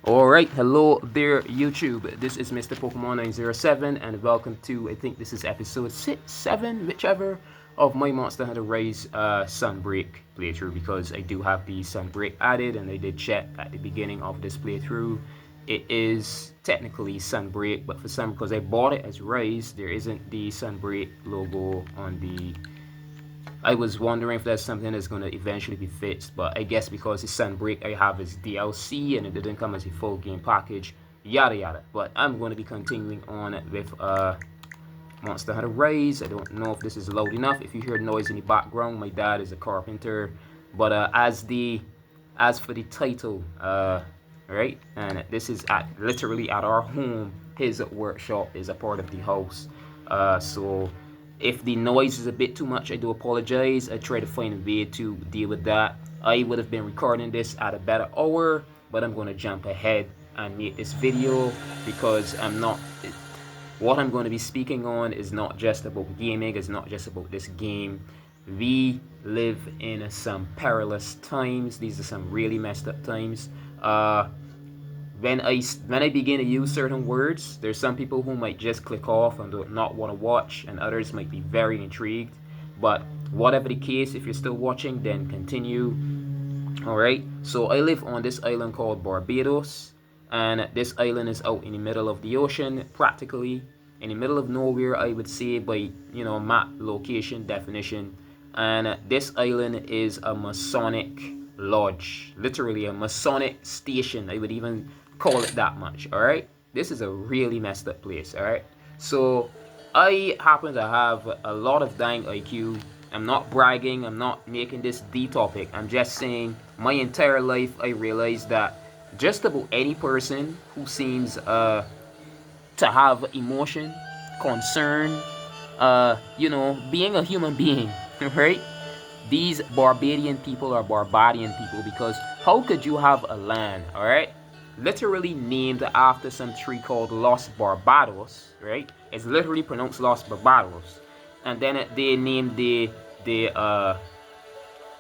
Alright, hello there YouTube. This is Mr. Pokemon 907 and welcome to, I think this is episode 6, 7, whichever, of my Monster Hunter Rise Sunbreak playthrough, because I do have the Sunbreak added and I did check at the beginning of this playthrough. It is technically Sunbreak, but for some, because I bought it as Rise, there isn't the Sunbreak logo on the... I was wondering if that's something that's going to eventually be fixed, but I guess because it's Sunbreak I have as DLC and it didn't come as a full game package, yada yada. But I'm going to be continuing on with Monster Hunter Rise. I don't know if this is loud enough. If you hear noise in the background, my dad is a carpenter. But as for the title, right, and this is literally at our home. His workshop is a part of the house, so if the noise is a bit too much, I do apologize. I try to find a way to deal with that. I would have been recording this at a better hour, but I'm going to jump ahead and make this video because what I'm going to be speaking on is not just about gaming, it's not just about this game. We live in some perilous times. These are some really messed up times. When I begin to use certain words, there's some people who might just click off and do not want to watch, and others might be very intrigued. But whatever the case, if you're still watching, then continue. Alright, so I live on this island called BarBADos, and this island is out in the middle of the ocean, practically in the middle of nowhere, I would say, by map location definition. And this island is a Masonic lodge, literally a Masonic station. I would even call it that much. All right, this is a really messed up place. All right, so I happen to have a lot of dang IQ. I'm not bragging, I'm not making this the topic, I'm just saying my entire life I realized that just about any person who seems to have emotion, concern, being a human being, right? These BARBADian people are BARBADian people, because how could you have a land, all right, literally named after some tree called Los BarBADos, right? It's literally pronounced Los BarBADos, and then they named the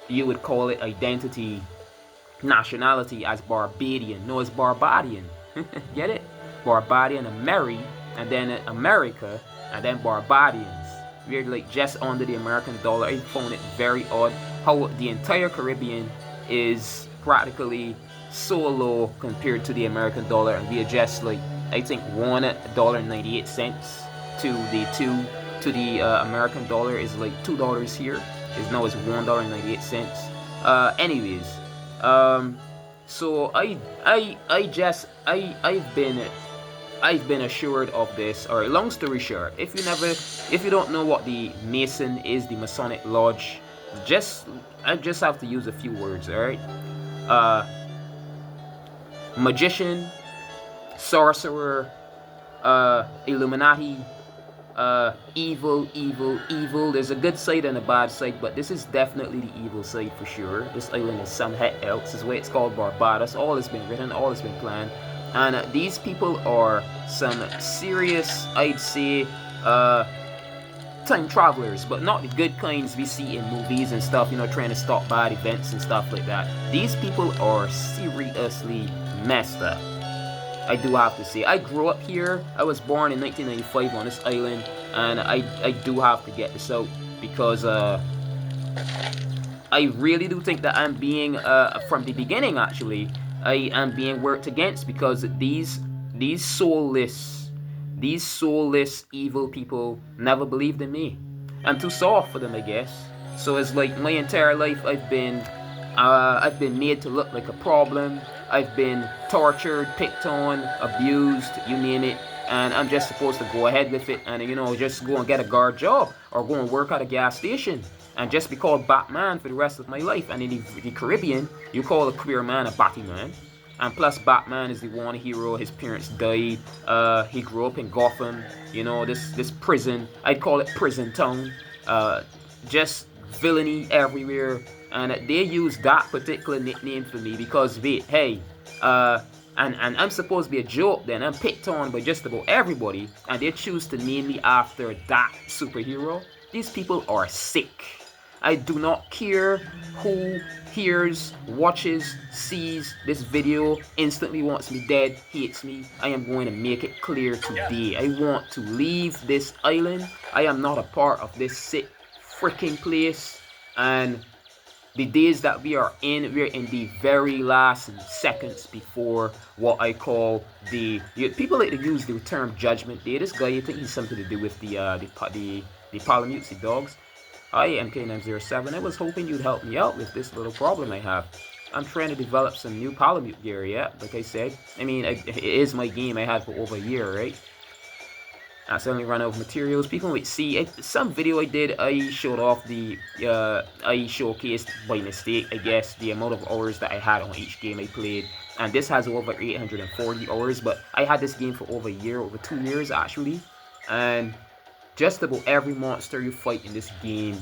you would call it identity, nationality as BARBADian. No, it's BARBADian. Get it? BARBADian, and then America, and then BARBADians. We're like just under the American dollar. I found it very odd how the entire Caribbean is practically so low compared to the American dollar, and we are just like, I think, $1.98 to the American dollar is like $2 here. Is now it's $1.98. Anyways, so I've been assured of this. Or long story short, if you don't know what the Mason is, the Masonic Lodge, I just have to use a few words. All right, magician, sorcerer, Illuminati, evil. There's a good side and a bad side, but this is definitely the evil side for sure. This island is some heck else. This is why it's called BARBADos. All has been written, all has been planned. And these people are some serious, I'd say, time travelers, but not the good kinds we see in movies and stuff, trying to stop bad events and stuff like that. These people are seriously messed up, I do have to say. I grew up here. I was born in 1995 on this island, and I do have to get this out because I really do think that I'm being, from the beginning actually, I am being worked against, because these soulless evil people never believed in me. I'm too soft for them, I guess. So it's like my entire life I've been made to look like a problem. I've been tortured, picked on, abused, you name it, and I'm just supposed to go ahead with it and just go and get a guard job or go and work at a gas station and just be called Batman for the rest of my life. And in the Caribbean, you call a queer man a Batman. And plus, Batman is the one hero. His parents died. He grew up in Gotham. This prison. I'd call it prison town. Just villainy everywhere. And they use that particular nickname for me because, and I'm supposed to be a joke then. I'm picked on by just about everybody. And they choose to name me after that superhero. These people are sick. I do not care who hears, watches, sees this video, instantly wants me dead, hates me. I am going to make it clear today. I want to leave this island. I am not a part of this sick freaking place. And the days that we're in the very last seconds before what I call people like to use the term judgment day. This guy, I think he's something to do with the Palamutes, the dogs. Hi, MK907. I was hoping you'd help me out with this little problem I have. I'm trying to develop some new Palamute gear, yeah, like I said. I mean, it is my game I had for over a year, right? I suddenly run out of materials. People might see some video I did. I showed off I showcased by mistake, I guess, the amount of hours that I had on each game I played. And this has over 840 hours, but I had this game for over a year, over 2 years actually. And just about every monster you fight in this game,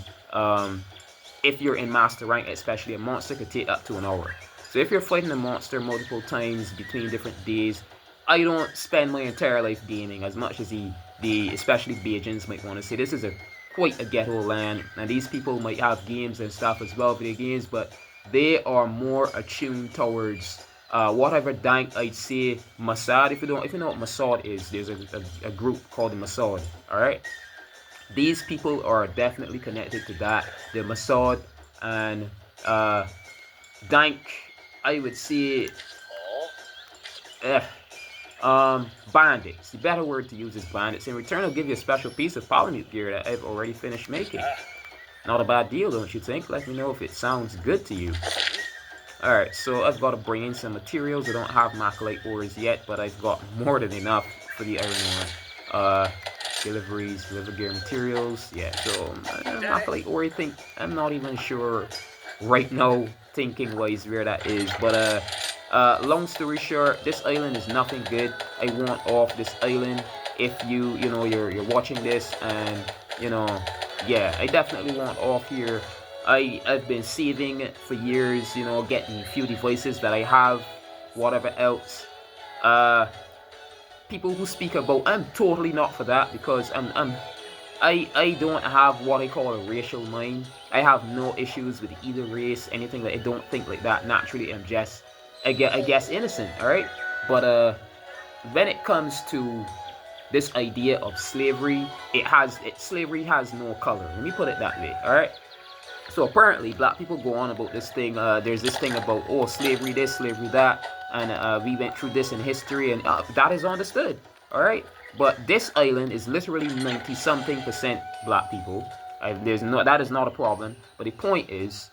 if you're in master rank, especially, a monster could take up to an hour. So if you're fighting a monster multiple times between different days, I don't spend my entire life gaming as much as especially Bajans might want to say. This is quite a ghetto land, and these people might have games and stuff as well, video games, but they are more attuned towards whatever dank I'd say Mossad. If you know what Mossad is, there's a group called the Mossad. All right, these people are definitely connected to that. The Mossad and dank, I would say. Bandits. The better word to use is bandits. In return, I'll give you a special piece of Palamute gear that I've already finished making. Not a bad deal, don't you think? Let me know if it sounds good to you. Alright, so I've got to bring in some materials. I don't have Macalite ores yet, but I've got more than enough for the iron ore. Deliver gear materials. Yeah, so Macalite ore, I think, I'm not even sure right now, thinking wise, where that is, but long story short, this island is nothing good. I want off this island. If you're watching this, and yeah, I definitely want off here. I've been saving for years, getting a few devices that I have, whatever else. People who speak about, I'm totally not for that, because I don't have what I call a racial mind. I have no issues with either race, anything that I don't think like that. Naturally, I'm just I guess innocent, alright? But when it comes to this idea of slavery, slavery has no color. Let me put it that way, alright? So apparently, black people go on about this thing. There's this thing about, oh, slavery this, slavery that, and we went through this in history, and that is understood, alright? But this island is literally 90-something% black people. That is not a problem. But the point is,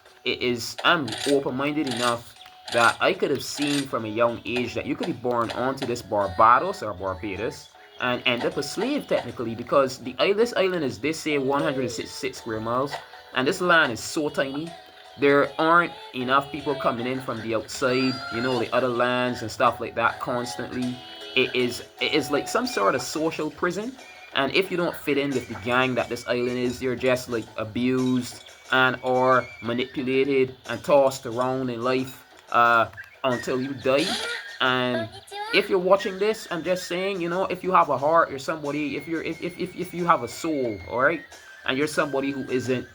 I'm open-minded enough that I could have seen from a young age that you could be born onto this BarBADos or BARBADos and end up a slave technically, because this island is, they say, 166 square miles, and this land is so tiny. There aren't enough people coming in from the outside, the other lands and stuff like that constantly. It is like some sort of social prison, and if you don't fit in with the gang that this island is, you're just like abused and or manipulated and tossed around in life until you die. And if you're watching this, I'm just saying, if you have a heart, you're somebody, if you have a soul, all right, and you're somebody who isn't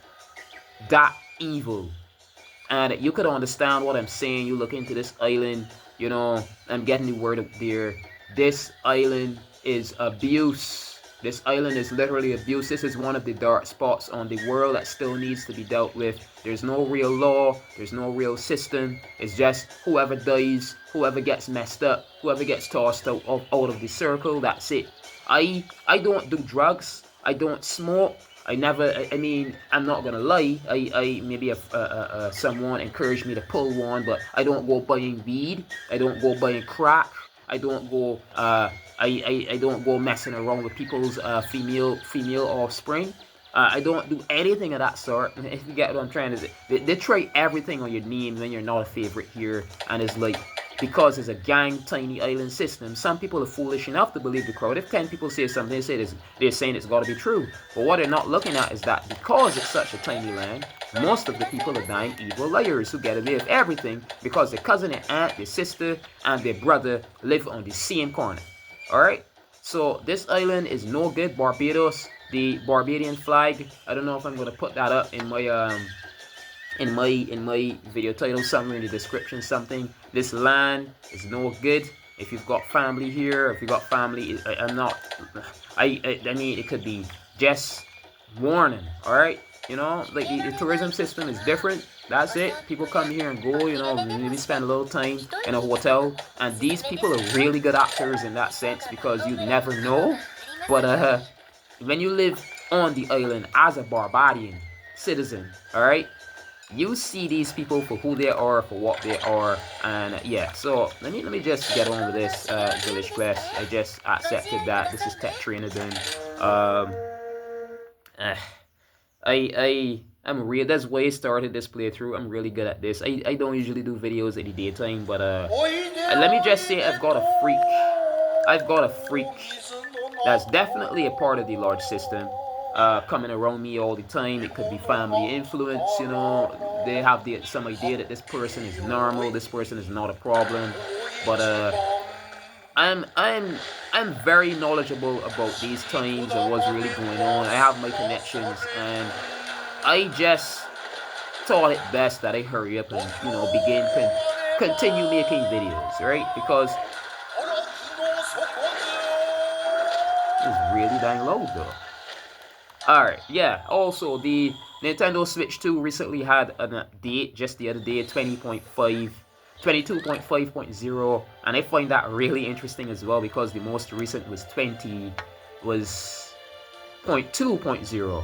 that evil, and you could understand what I'm saying, you look into this island, I'm getting the word up there. This island is abuse. This island is literally abuse. This is one of the dark spots on the world that still needs to be dealt with. There's no real law. There's no real system. It's just whoever dies, whoever gets messed up, whoever gets tossed out of the circle, that's it. I don't do drugs. I don't smoke. I mean, I'm not gonna lie. I maybe someone encouraged me to pull one, but I don't go buying weed. I don't go buying crack. I don't go I don't go messing around with people's female offspring. I don't do anything of that sort. If you get what I'm trying to say, they try everything on your name when you're not a favorite here, and it's like, because it's a gang tiny island system, some people are foolish enough to believe the crowd. If 10 people say something, they're saying it's got to be true. But what they're not looking at is that because it's such a tiny land, most of the people are dying evil liars who get away with everything because their cousin and aunt, their sister, and their brother live on the same corner. Alright? So this island is no good. BarBADos, the BarBADian flag, I don't know if I'm going to put that up in my in my video title, somewhere in the description, something. This land is no good. If you've got family here, if you've got family, I'm not. I mean, it could be just warning. All right, you know, like the tourism system is different. That's it. People come here and go. You know, maybe spend a little time in a hotel, and these people are really good actors in that sense because you never know. But when you live on the island as a BarBADian citizen, all right, you see these people for who they are, for what they are, and yeah. So let me just get on with this village quest. I just accepted that. This is Tech Trainer then. Um, uh, I'm real. That's why I started this playthrough. I'm really good at this. I don't usually do videos in the daytime, but let me just say I've got a freak. I've got a freak that's definitely a part of the large system. Coming around me all the time. It could be family influence, you know. They have some idea that this person is normal, this person is not a problem. But I'm I'm I'm very knowledgeable about these times and what's really going on. I have my connections, and I just thought it best that I hurry up and continue making videos, right? Because it's really dang low though. Alright, yeah. Also, the Nintendo Switch 2 recently had an update just the other day, 20.5, 22.5.0, and I find that really interesting as well because the most recent was 0.2.0.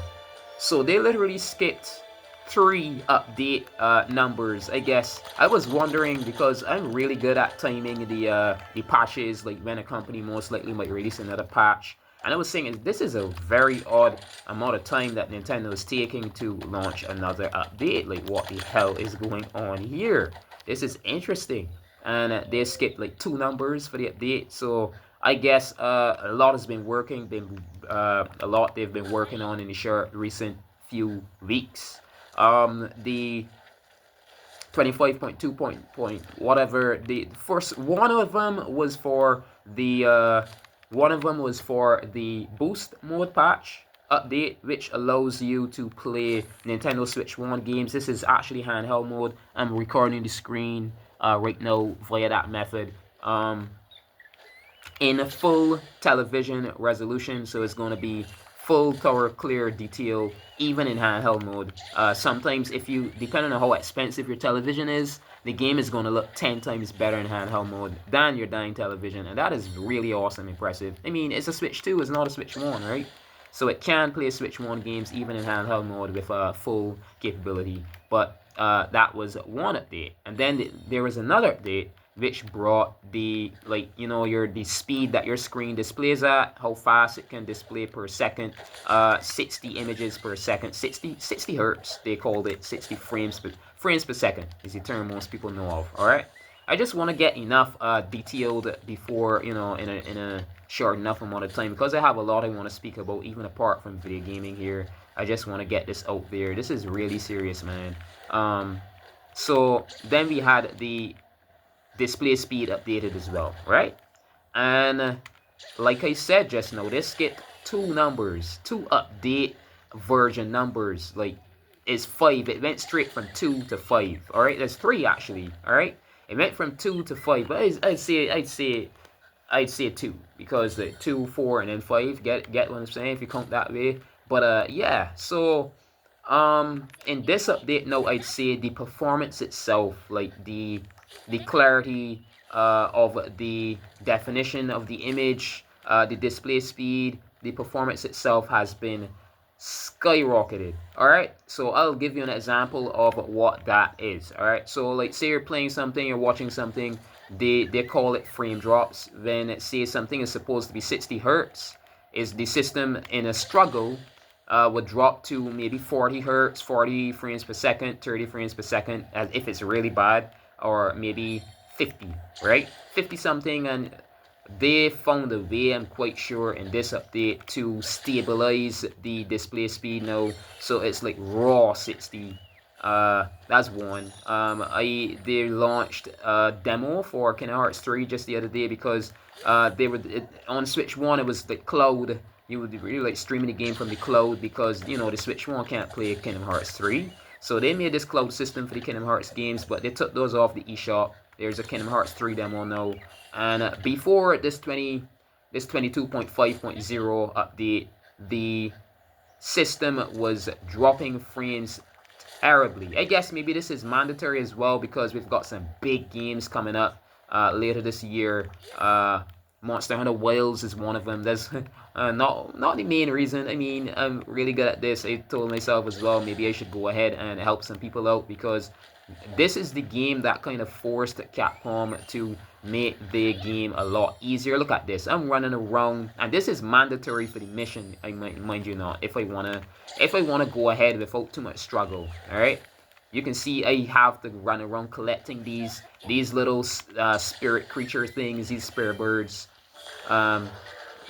So they literally skipped 3 update numbers. I guess I was wondering because I'm really good at timing the patches, like when a company most likely might release another patch. And I was saying this is a very odd amount of time that Nintendo is taking to launch another update. Like, what the hell is going on here? This is interesting. And they skipped like 2 numbers for the update. So I guess a lot has been working. A lot they've been working on in the recent few weeks. The 25.2 point whatever, the first one of them was for the boost mode patch update, which allows you to play Nintendo Switch 1 games. This is actually handheld mode. I'm recording the screen right now via that method. In a full television resolution, so it's going to be full color clear detail even in handheld mode. Sometimes if you, depending on how expensive your television is, the game is going to look 10 times better in handheld mode than your dying television, and that is really awesome, impressive. I mean, it's a Switch 2, it's not a Switch 1, right? So it can play Switch 1 games even in handheld mode with full capability. But that was one update, and then there was another update which brought the the speed that your screen displays at, how fast it can display per second, 60 images per second, 60 hertz they called it, 60 frames per second is the term most people know of. All right, I just want to get enough detailed before, in a short enough amount of time, because I have a lot I want to speak about even apart from video gaming here. I just want to get this out there. This is really serious, man. So then we had the display speed updated as well, right? And like I said just now, they skipped 2 numbers, 2 update version numbers. Like, it's 5. It went straight from 2 to 5. All right, there's 3 actually. All right, it went from 2 to 5, but I'd say 2, because the 2, 4, and then 5. Get what I'm saying? If you count that way. But yeah. So in this update now, I'd say the performance itself, like the clarity of the definition of the image, the display speed, the performance itself has been skyrocketed. All right, so I'll give you an example of what that is. All right, so like, say you're playing something, you're watching something, they call it frame drops. When it says something is supposed to be 60 hertz, is the system in a struggle would drop to maybe 40 hertz, 40 frames per second, 30 frames per second, as if it's really bad, or maybe 50, right? 50 something, and they found a way, I'm quite sure, in this update to stabilize the display speed now, so it's like raw 60. That's one. They launched a demo for Kingdom Hearts 3 just the other day, because on Switch 1 it was the cloud. You would really like streaming the game from the cloud, because the Switch 1 can't play Kingdom Hearts 3. So they made this cloud system for the Kingdom Hearts games, but they took those off the eShop. There's a Kingdom Hearts 3 demo now, and before this 22.5.0 update, the system was dropping frames terribly. I guess maybe this is mandatory as well because we've got some big games coming up later this year. Monster Hunter Wilds is one of them. That's not the main reason. I mean, I'm really good at this. I told myself as well, maybe I should go ahead and help some people out because this is the game that kind of forced Capcom to make the game a lot easier. Look at this. I'm running around, and this is mandatory for the mission. I mind you not. If I wanna go ahead without too much struggle. All right. You can see I have to run around collecting these little spirit creature things, these spirit birds,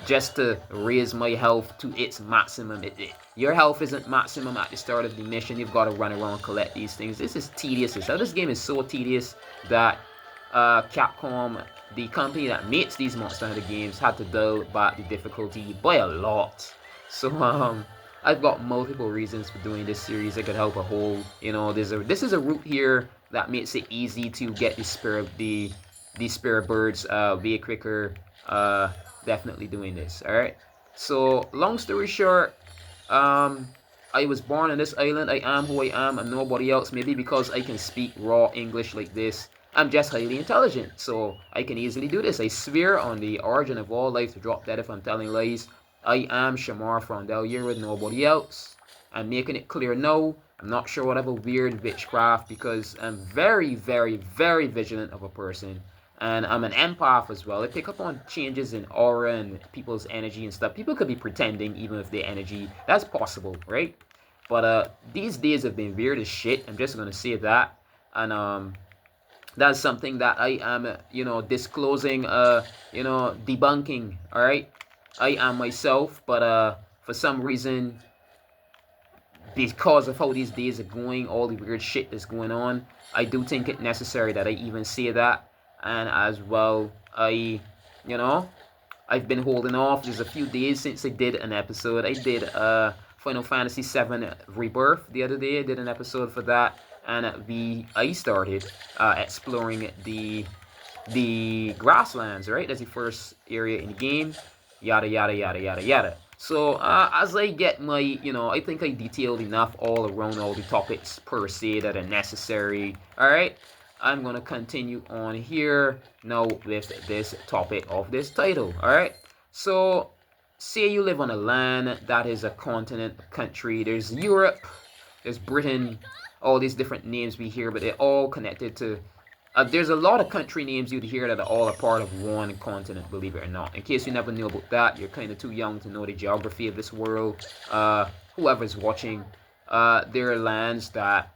just to raise my health to its maximum. Your health isn't maximum at the start of the mission. You've got to run around and collect these things. This is tedious. This game is so tedious that Capcom, the company that makes these Monster Hunter games, had to dial back the difficulty by a lot. So I've got multiple reasons for doing this series. I could help a whole, you know, this is a route here that makes it easy to get the spirit birds way quicker. Definitely doing this. All right. So long story short, I was born on this island. I am who I am. I'm nobody else. Maybe because I can speak raw English like this, I'm just highly intelligent, so I can easily do this. I swear on the origin of all life to drop dead if I'm telling lies. I am Shamar Freundel Yearwood, nobody else. I'm making it clear now. I'm not sure whatever weird witchcraft because I'm very, very, very vigilant of a person. And I'm an empath as well. I pick up on changes in aura and people's energy and stuff. People could be pretending even with their energy. That's possible, right? But these days have been weird as shit. I'm just gonna say that. And that's something that I am, you know, disclosing, you know, debunking. All right. I am myself, but for some reason, because of how these days are going, all the weird shit that's going on, I do think it necessary that I even say that. And as well, you know, I've been holding off. There's a few days since I did an episode. I did Final Fantasy VII Rebirth the other day. I did an episode for that, and I started exploring the grasslands. Right, that's the first area in the game. Yada yada yada yada yada. So as I get my, you know, I think I detailed enough all around all the topics per se that are necessary. All right. I'm going to continue on here now with this topic of this title. All right. So say you live on a land that is a continent, a country. There's Europe, there's Britain, all these different names we hear, but they're all connected to. There's a lot of country names you'd hear that are all a part of one continent, believe it or not. In case you never knew about that, you're kind of too young to know the geography of this world. Whoever's watching, there are lands that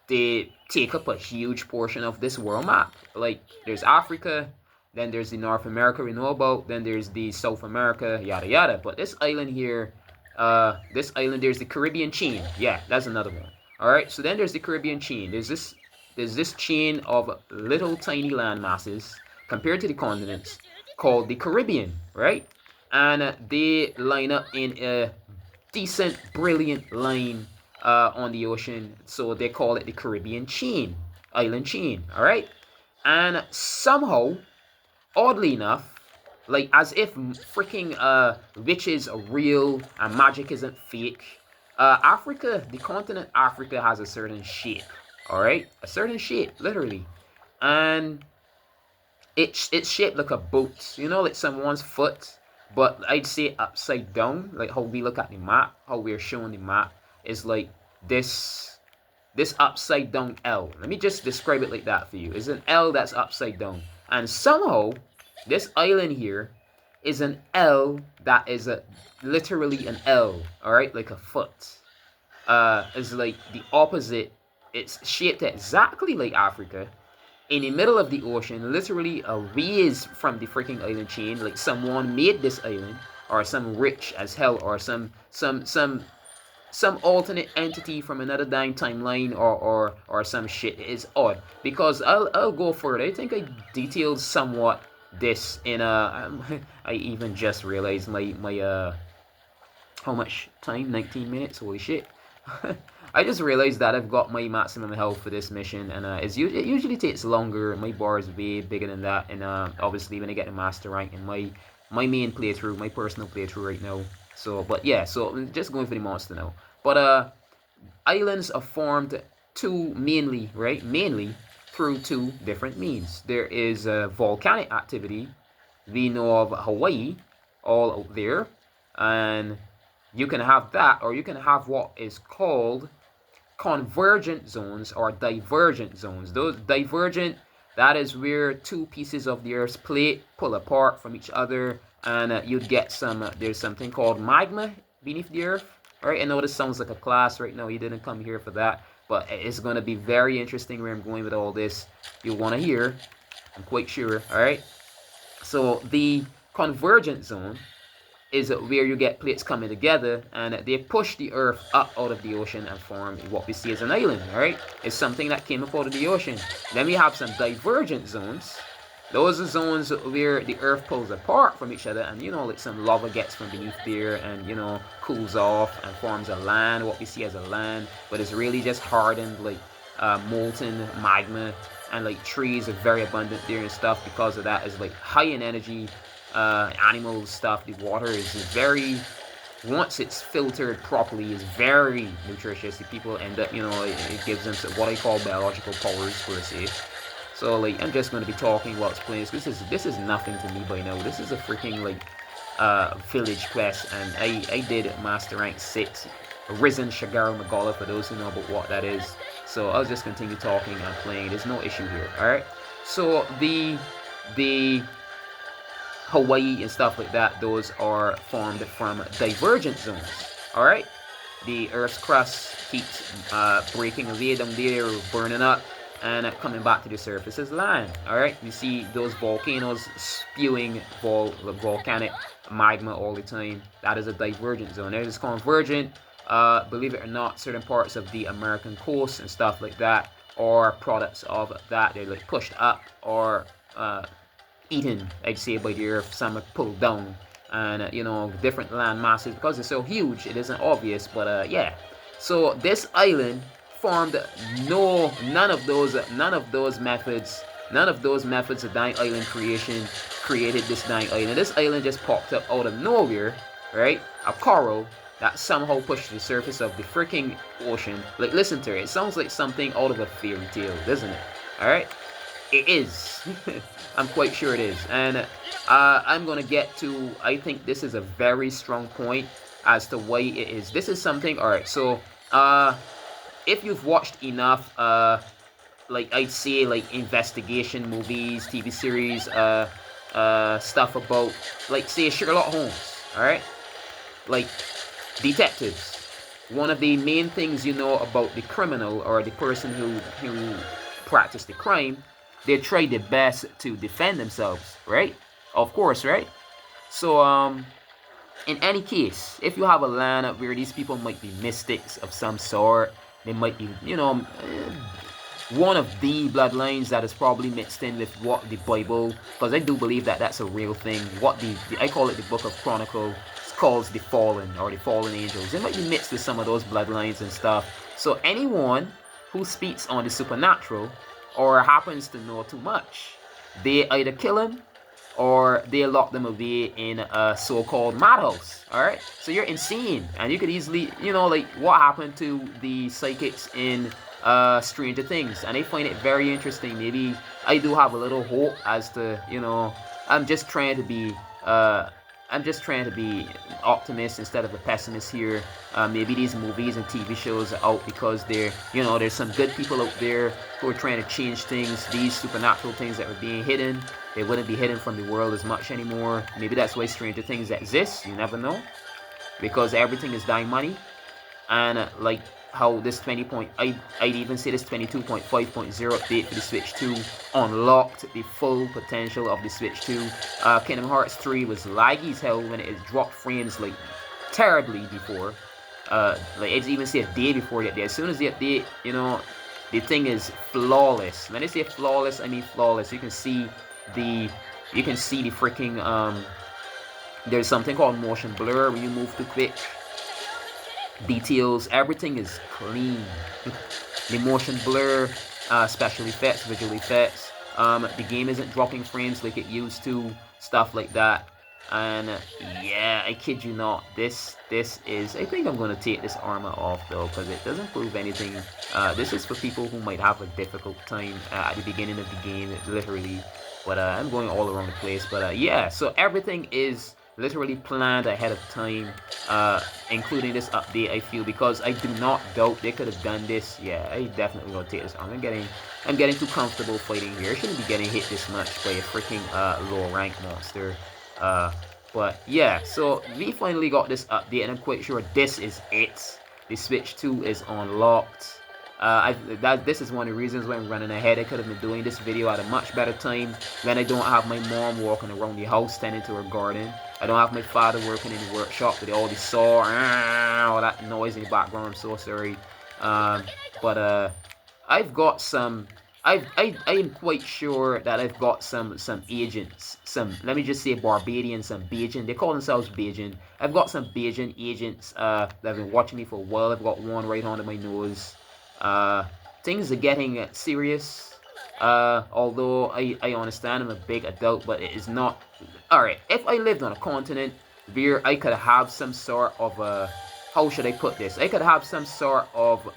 they take up a huge portion of this world map. Like there's Africa, then there's the North America we know about, then there's the South America, yada yada. But this island here, there's the Caribbean chain. Yeah, that's another one. All right, so then there's the Caribbean chain. There's this chain of little tiny land masses compared to the continents called the Caribbean, right? And they line up in a decent, brilliant line on the ocean, so they call it the Caribbean chain, island chain. All right, and somehow, oddly enough, like as if freaking witches are real and magic isn't fake, Africa, the continent Africa, has a certain shape. All right, a certain shape, literally, and it's shaped like a boat. You know, like someone's foot, but I'd say upside down, like how we look at the map, how we're showing the map is like this upside down L. Let me just describe it like that for you. It's an L that's upside down, and somehow this island here is an L that is literally an L. All right, like a foot. It's like the opposite. It's shaped exactly like Africa, in the middle of the ocean, literally a ways from the freaking island chain. Like someone made this island, or some rich as hell, or some alternate entity from another dang timeline, or some shit. It is odd because I'll go further. I think I detailed somewhat this in I even just realized my how much time, 19 minutes, holy shit. I just realized that I've got my maximum health for this mission, and it usually takes longer. My bar is way bigger than that, and obviously when I get to master rank in my main playthrough, my personal playthrough right now. So, but yeah, so I'm just going for the monster now. But islands are formed mainly through two different means. There is volcanic activity. We know of Hawaii, all out there, and you can have that, or you can have what is called convergent zones or divergent zones. Those divergent, that is where two pieces of the Earth's plate pull apart from each other, and you'd get some. There's something called magma beneath the Earth. All right, I know this sounds like a class right now. You didn't come here for that, but it's going to be very interesting where I'm going with all this. You'll want to hear. I'm quite sure. All right. So the convergent zone is where you get plates coming together and they push the Earth up out of the ocean and form what we see as an island. All right, it's something that came up out of the ocean. Then we have some divergent zones. Those are zones where the Earth pulls apart from each other, and you know, like some lava gets from beneath there, and you know, cools off and forms a land, what we see as a land, but it's really just hardened, like molten magma, and like trees are very abundant there and stuff. Because of that, is like high in energy. Animal stuff. The water is very, once it's filtered properly, is very nutritious. The people end up, you know, it gives them what I call biological powers per se. So like, I'm just going to be talking while it's playing. This is nothing to me by now. This is a freaking like village quest, and I did master rank 6, Risen Shagara Magala, for those who know about what that is. So I'll just continue talking and playing. There's no issue here. All right. So the Hawaii and stuff like that, those are formed from divergent zones. All right, the Earth's crust keeps breaking away down there, burning up, and coming back to the surface as land. All right, you see those volcanoes spewing volcanic magma all the time. That is a divergent zone. There's convergent. Believe it or not, certain parts of the American coast and stuff like that are products of that. They're like pushed up or eaten, I'd say, by the Earth. Some are pulled down, and you know, different land masses, because it's so huge it isn't obvious, but yeah. So this island formed none of those methods of dying island creation created this dying island. This island just popped up out of nowhere, right? A coral that somehow pushed to the surface of the freaking ocean. Like, listen to it. It sounds like something out of a fairy tale, doesn't it? All right. It is. I'm quite sure it is. And I'm going to get to, I think this is a very strong point as to why it is. This is something, alright, so if you've watched enough, like I'd say, like investigation movies, TV series, stuff about, like say Sherlock Holmes, alright? Like detectives. One of the main things you know about the criminal or the person who practiced the crime, they try their best to defend themselves, right? Of course, right? So, in any case, if you have a land where these people might be mystics of some sort, they might be, you know, one of the bloodlines that is probably mixed in with what the Bible, because I do believe that that's a real thing. What I call it the Book of Chronicle, calls the fallen or the fallen angels. They might be mixed with some of those bloodlines and stuff. So anyone who speaks on the supernatural or happens to know too much, they either kill him or they lock them away in a so-called madhouse. All right, so you're insane, and you could easily, you know, like what happened to the psychics in Stranger Things, and I find it very interesting. Maybe I do have a little hope as to, you know, I'm just trying to be optimist instead of a pessimist here. Maybe these movies and TV shows are out because they're, you know, there's some good people out there who are trying to change things. These supernatural things that were being hidden, they wouldn't be hidden from the world as much anymore. Maybe that's why Stranger Things exists. You never know, because everything is dying money, and like how this I'd even say this 22.5.0 update for the Switch 2 unlocked the full potential of the Switch 2. Kingdom Hearts 3 was laggy as hell when it dropped frames like terribly before. Like I'd even say a day before that day. As soon as the update, you know, the thing is flawless. When I say flawless, I mean flawless. You can see the freaking there's something called motion blur when you move too quick. details, everything is clean. The motion blur, special effects, visual effects. The game isn't dropping frames like it used to, stuff like that. And yeah, I kid you not, this is, I think I'm gonna take this armor off though, because it doesn't prove anything. This is for people who might have a difficult time at the beginning of the game, literally. But I'm going all around the place. But yeah, so everything is literally planned ahead of time, including this update. I feel, because I do not doubt they could have done this. Yeah, I definitely gonna take this armor. I'm getting too comfortable fighting here. I shouldn't be getting hit this much by a freaking low rank monster. But yeah, so we finally got this update, and I'm quite sure this is it. The Switch 2 is unlocked. This is one of the reasons why I'm running ahead. I could have been doing this video at a much better time when I don't have my mom walking around the house tending to her garden. I don't have my father working in the workshop with all the saw, all that noise in the background. I'm so sorry. But I've got some. I am quite sure that I've got some agents, let me just say BarBADian, some Bajan. They call themselves Bajan. I've got some Bajan agents that have been watching me for a while. I've got one right under my nose. Things are getting serious. Although I understand I'm a big adult, but it is not. Alright, if I lived on a continent where I could have some sort of how should I put this? I could have some sort of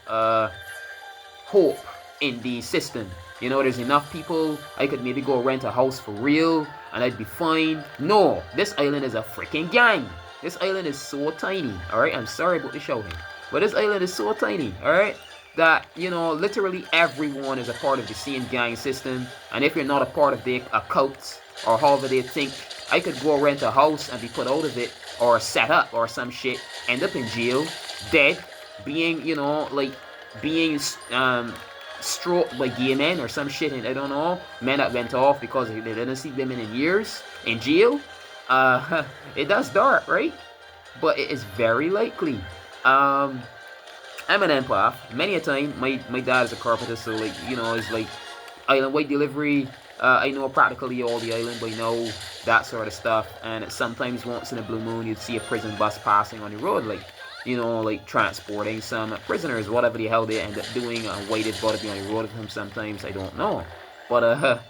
hope in the system. You know, there's enough people, I could maybe go rent a house for real and I'd be fine. No, this island is a freaking gang. This island is so tiny. Alright, I'm sorry about the shouting, but this island is so tiny, alright, that, you know, literally everyone is a part of the same gang system. And if you're not a part of the cult, or however they think, I could go rent a house and be put out of it, or set up or some shit, end up in jail, dead, being, you know, like being stroked by gay men or some shit, and I don't know, men that went off because they didn't see women in years, in jail. It does start, right? But it is very likely. I'm an empath. Many a time, my dad is a carpenter, so like, you know, it's like island-wide delivery. I know practically all the island by now, that sort of stuff. And sometimes once in a blue moon, you'd see a prison bus passing on the road, like, you know, like transporting some prisoners, whatever the hell they end up doing. Why they've got to be on the road with him sometimes, I don't know. But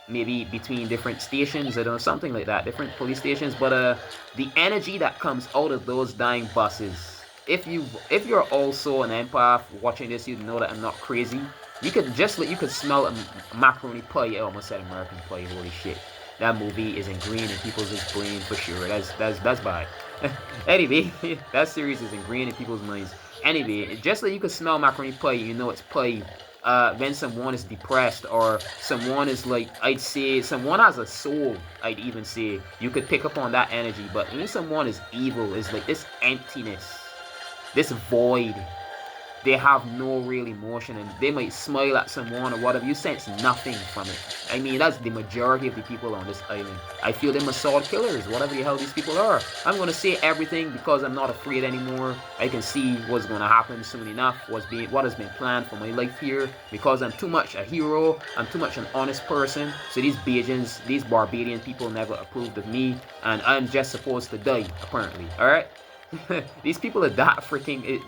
maybe between different stations, I don't know, something like that, different police stations. But the energy that comes out of those dying buses, if you're also an empath watching this, you know that I'm not crazy. You could smell a macaroni pie. I almost said American Pie. Holy shit, that movie is ingrained in people's brain for sure. That's bad. Anyway, that series is ingrained in people's minds. Anyway, just like you could smell macaroni pie, you know it's pie. When someone is depressed, or someone is like, I'd say someone has a soul, I'd even say, you could pick up on that energy. But when someone is evil, is like this emptiness, this void. They have no real emotion, and they might smile at someone or whatever. You sense nothing from it. I mean, that's the majority of the people on this island. I feel them assault killers, whatever the hell these people are. I'm going to say everything because I'm not afraid anymore. I can see what's going to happen soon enough, what has been planned for my life here, because I'm too much a hero, I'm too much an honest person. So these Bajans, these BarBADian people never approved of me, and I'm just supposed to die, apparently. Alright? These people are that freaking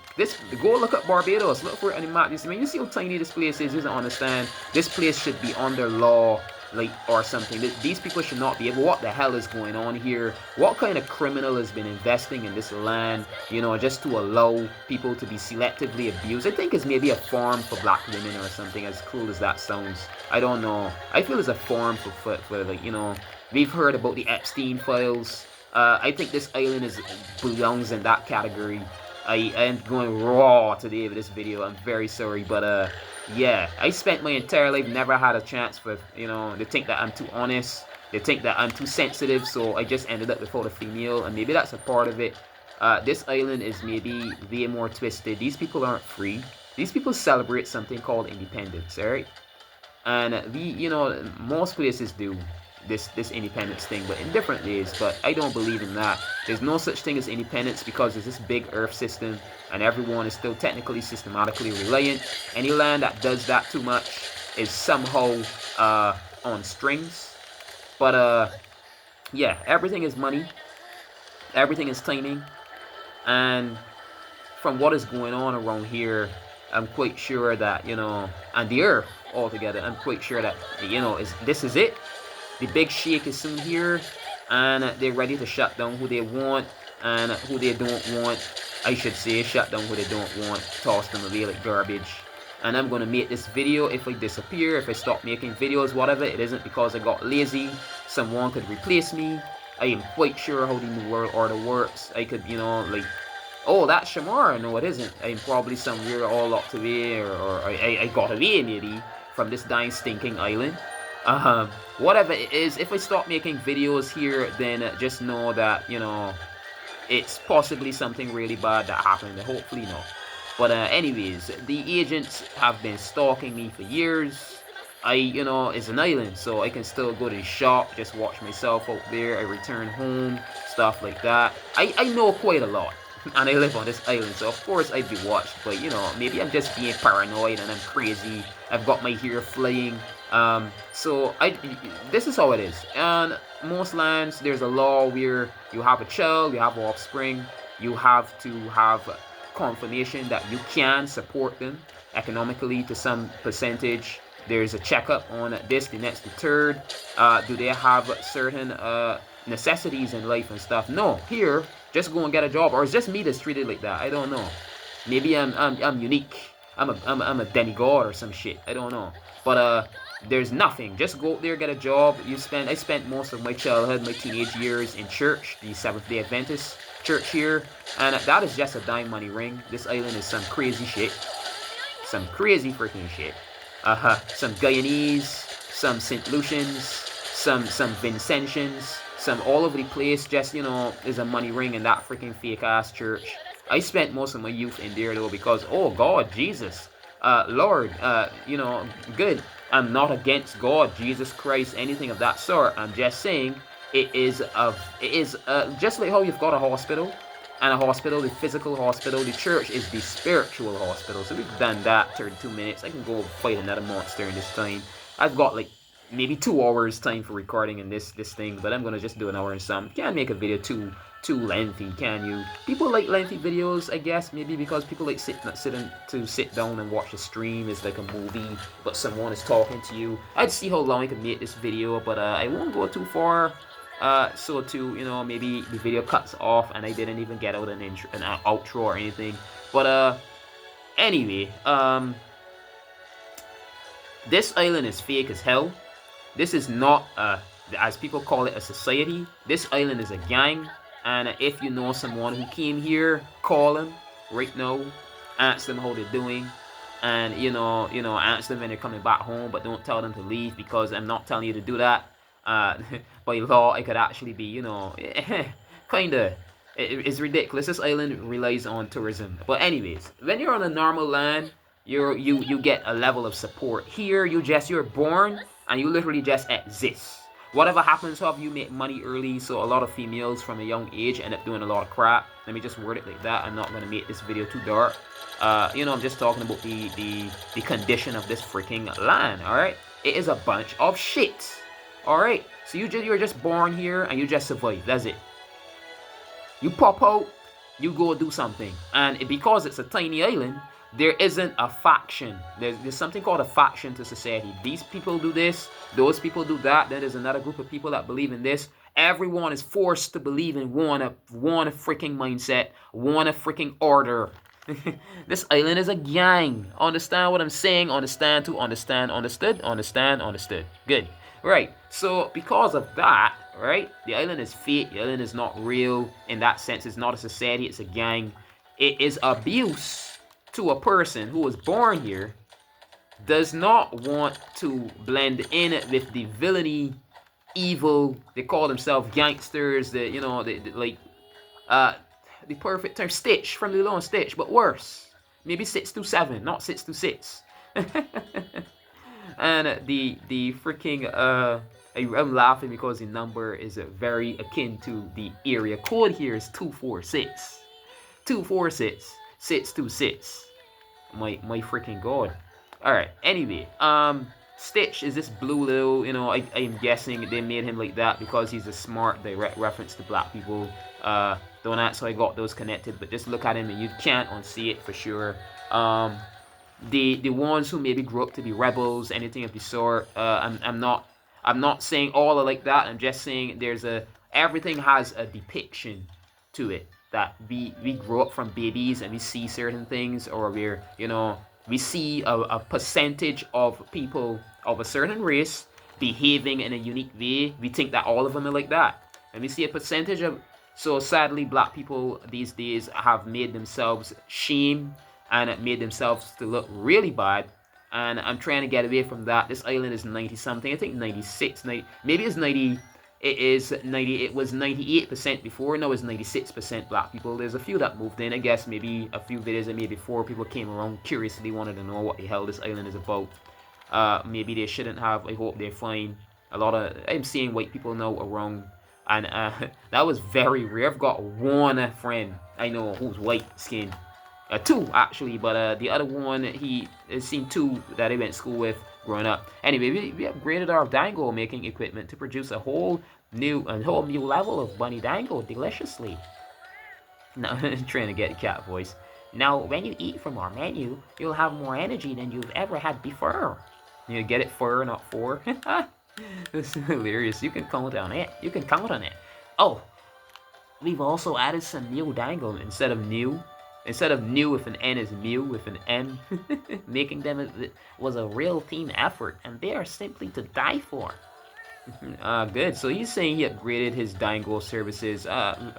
go look up BarBADos, look for it on the map. You see how tiny this place is. You don't understand. This place should be under law, like, or something. These people should not be able. What the hell is going on here? What kind of criminal has been investing in this land, you know, just to allow people to be selectively abused? I think it's maybe a farm for black women or something, as cool as that sounds. I don't know. I feel it's a farm for like, you know, we've heard about the Epstein files. I think this island belongs in that category. I am going raw today with this video. I'm very sorry, but yeah, I spent my entire life, never had a chance for, you know, they think that I'm too honest, they think that I'm too sensitive, so I just ended up without a female, and maybe that's a part of it. This island is maybe way more twisted. These people aren't free. These people celebrate something called independence, alright? And you know, most places do this independence thing, but in different ways. But I don't believe in that. There's no such thing as independence, because there's this big earth system and everyone is still technically systematically reliant. Any land that does that too much is somehow on strings. But yeah, everything is money, everything is timing, and from what is going on around here, I'm quite sure that, you know, and the earth altogether, I'm quite sure that, you know, this is it. The big shake is soon here, and they're ready to shut down who they want and who they don't want. I should say, shut down who they don't want, toss them away like garbage. And I'm gonna make this video. If I disappear, if I stop making videos, whatever, it isn't because I got lazy. Someone could replace me. I am quite sure how the New World Order works. I could, you know, like, oh, that's Shamar. No, it isn't. I'm probably somewhere all locked away, or I got away maybe from this dying stinking island. Whatever it is, if I stop making videos here, then just know that, you know, it's possibly something really bad that happened. Hopefully not. But anyways, the agents have been stalking me for years. You know, it's an island, so I can still go to the shop, just watch myself out there. I return home, stuff like that. I know quite a lot, and I live on this island, so of course I'd be watched. But you know, maybe I'm just being paranoid and I'm crazy. I've got my hair flying. So this is how it is. And most lands, there's a law where you have a child, you have offspring, you have to have confirmation that you can support them economically to some percentage. There's a checkup on this, the next, the third. Do they have certain necessities in life and stuff? No. Here, just go and get a job, or it's just me that's treated like that. I don't know. Maybe I'm unique. I'm a demigod or some shit. I don't know. But there's nothing. Just go out there, get a job. I spent most of my childhood, my teenage years in church, the Seventh-day Adventist church here, and that is just a dime money ring. This island is some crazy shit. Some crazy freaking shit. Some Guyanese, some St. Lucians, some Vincentians, some all over the place. Just, you know, is a money ring in that freaking fake ass church. I spent most of my youth in there though because, oh God, Jesus, Lord, you know, good. I'm not against God, Jesus Christ, anything of that sort. I'm just saying it is just like how you've got a hospital. And a hospital, the physical hospital, the church is the spiritual hospital. So we've done that, 32 minutes. I can go fight another monster in this time. I've got like maybe 2 hours time for recording in this thing, but I'm gonna just do an hour and some. Can't make a video too lengthy, can you? People like lengthy videos, I guess, maybe because people like sit down and watch a stream. It's like a movie, but someone is talking to you. I'd see how long I can make this video, but I won't go too far. So to, you know, maybe the video cuts off and I didn't even get out an outro or anything. But anyway, this island is fake as hell. This is not as people call it, a society. This island is a gang, and if you know someone who came here, call them right now, ask them how they're doing, and you know, ask them when they're coming back home, but don't tell them to leave, because I'm not telling you to do that. By law, it could actually be, you know, kinda, it's ridiculous. This island relies on tourism. But anyways, when you're on a normal land, you get a level of support. Here, you're born and you literally just exist. Whatever happens, however, you make money early. So a lot of females from a young age end up doing a lot of crap. Let me just word it like that. I'm not gonna make this video too dark. You know, I'm just talking about the condition of this freaking land. All right, it is a bunch of shit. All right, so you're just born here and you just survive. That's it. You pop out, you go do something, and because it's a tiny island, there isn't a faction. There's something called a faction to society. These people do this, those people do that. Then there's another group of people that believe in this. Everyone is forced to believe in one freaking mindset, one freaking order. This island is a gang. Understand what I'm saying? Understand to understand. Understood? Understand? Understood. Good. Right, so because of that, right, the island is fake. The island is not real in that sense. It's not a society, it's a gang. It is abuse to a person who was born here, does not want to blend in with the villainy, evil. They call themselves gangsters. The, you know, like the perfect term, Stitch from the Lilo and Stitch, but worse. Maybe 6 to 7, not 6 to 6. And the freaking I'm laughing because the number is very akin to the area code. Here is 246 626. My freaking god. All right, anyway, Stitch is this blue little, you know, I'm guessing they made him like that because he's a smart direct reference to black people. Don't that, so I got those connected, but just look at him and you can't unsee it for sure. The ones who maybe grew up to be rebels, anything of the sort, I'm not saying all are like that. I'm just saying everything has a depiction to it, that we grow up from babies and we see certain things, or we're, you know, we see a percentage of people of a certain race behaving in a unique way. We think that all of them are like that, and we see a percentage of. So sadly, black people these days have made themselves shame and made themselves to look really bad. And I'm trying to get away from that. This island is 90 something. I think 96, 90, maybe it's 90. It is 90. It was 98% before. Now it's 96% black people. There's a few that moved in. I guess maybe a few videos that maybe 4 people came around, curiously wanted to know what the hell this island is about. Maybe they shouldn't have. I hope they're fine. I'm seeing white people now around, and that was very rare. I've got one friend I know who's white skinned. Two actually, but the other one, he has seen 2 that he went to school with growing up. Anyway, we upgraded our dango making equipment to produce a whole new level of bunny dango deliciously. Now, trying to get a cat voice. Now, when you eat from our menu, you'll have more energy than you've ever had before. You get it, fur, not for. This is hilarious. You can count on it. You can count on it. Oh, we've also added some new dango instead of new. Instead of new with an N is mew with an M. Making them was a real team effort, and they are simply to die for. Good. So he's saying he upgraded his dango services.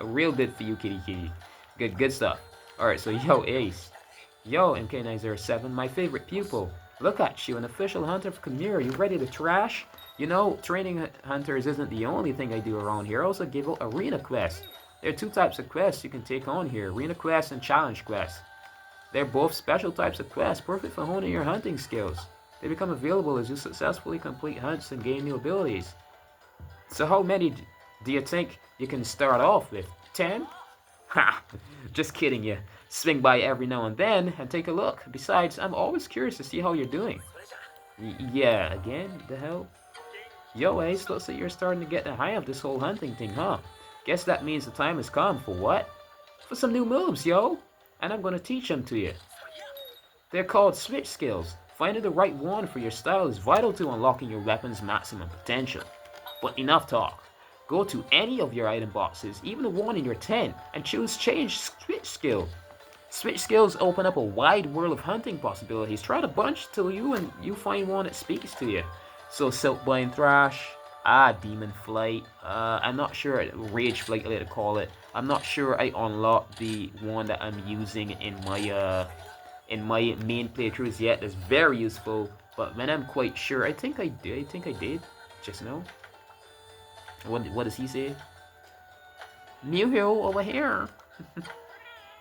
Real good for you, kitty kitty. Good stuff. Alright, so yo, Ace. Yo, MK907, my favorite pupil. Look at you, an official hunter for Khmer. You ready to trash? You know, training hunters isn't the only thing I do around here. I also give out arena quests. There are 2 types of quests you can take on here, arena quests and challenge quests. They're both special types of quests, perfect for honing your hunting skills. They become available as you successfully complete hunts and gain new abilities. So how many do you think you can start off with? 10? Ha! Just kidding you. Swing by every now and then and take a look. Besides, I'm always curious to see how you're doing. Yeah, again? The hell? Yo, Ace, looks like you're starting to get the hang of this whole hunting thing, huh? Guess that means the time has come for what? For some new moves, yo! And I'm gonna teach them to you. They're called switch skills. Finding the right one for your style is vital to unlocking your weapon's maximum potential. But enough talk. Go to any of your item boxes, even the one in your tent, and choose change switch skill. Switch skills open up a wide world of hunting possibilities. Try a bunch till you find one that speaks to you. So Silkbind Thrash, Demon Flight, I'm not sure, Rage Flight I like to call it. I'm not sure I unlocked the one that I'm using in my main playthroughs yet. That's very useful, but when I'm quite sure, I think I did, just now. What does he say? Mew Hill over here.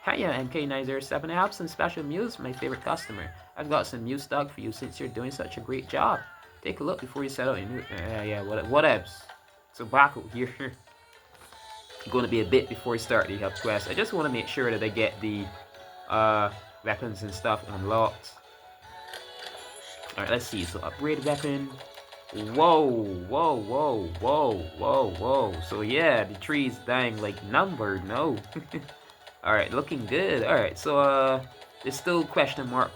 Hiya, MK907. I have some special Mews for my favorite customer. I've got some Mew stock for you since you're doing such a great job. Take a look before you set out your new... whatevs. So back over here. Going to be a bit before we start the help quest. I just want to make sure that I get the weapons and stuff unlocked. Alright, let's see. So upgrade weapon. Whoa. So yeah, the tree's dying like numbered. No. Alright, looking good. Alright, so there's still question mark,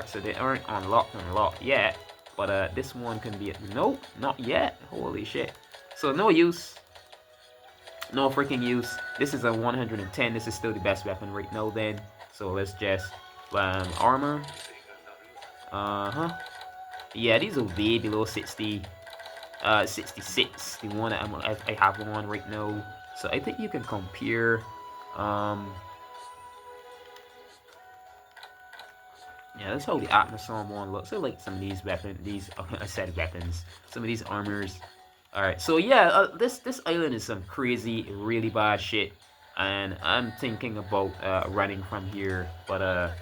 so they aren't unlocked yet. But this one can be nope, not yet. Holy shit. So no use. No freaking use. This is a 110. This is still the best weapon right now then. So let's just armor. Yeah, these are way below 60. 66. The one that I have one right now. So I think you can compare yeah, that's how the Atmosphere one looks. I like some of these weapons, I said weapons, some of these armors. Alright, so yeah, this island is some crazy, really bad shit. And I'm thinking about running from here. But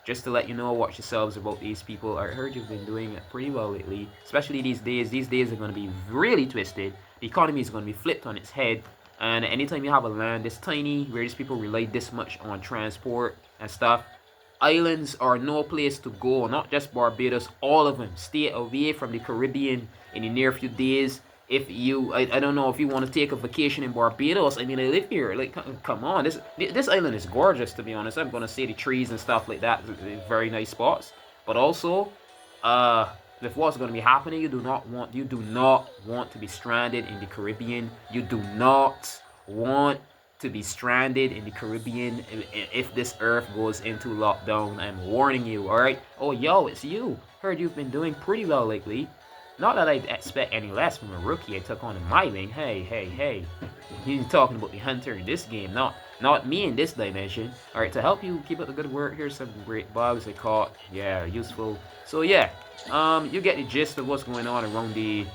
just to let you know, watch yourselves about these people. I heard you've been doing pretty well lately. Especially these days. These days are going to be really twisted. The economy is going to be flipped on its head. And anytime you have a land this tiny, where these people rely this much on transport and stuff, Islands are no place to go, not just Barbados, all of them. Stay away from the Caribbean in the near few days. If you, I don't know if you want to take a vacation in Barbados. I mean, I live here. Like, come on, this island is gorgeous. To be honest, I'm gonna say the trees and stuff like that, very nice spots. But also, with what's gonna be happening, you do not want to be stranded in the Caribbean. You do not want to be stranded in the Caribbean if this earth goes into lockdown. I'm warning you, alright? Oh, yo, it's you. Heard you've been doing pretty well lately. Not that I'd expect any less from a rookie I took on in my lane. Hey. You're talking about the hunter in this game, not me in this dimension. Alright, to help you keep up the good work, here's some great bugs I caught. Yeah, useful. So yeah, you get the gist of what's going on around the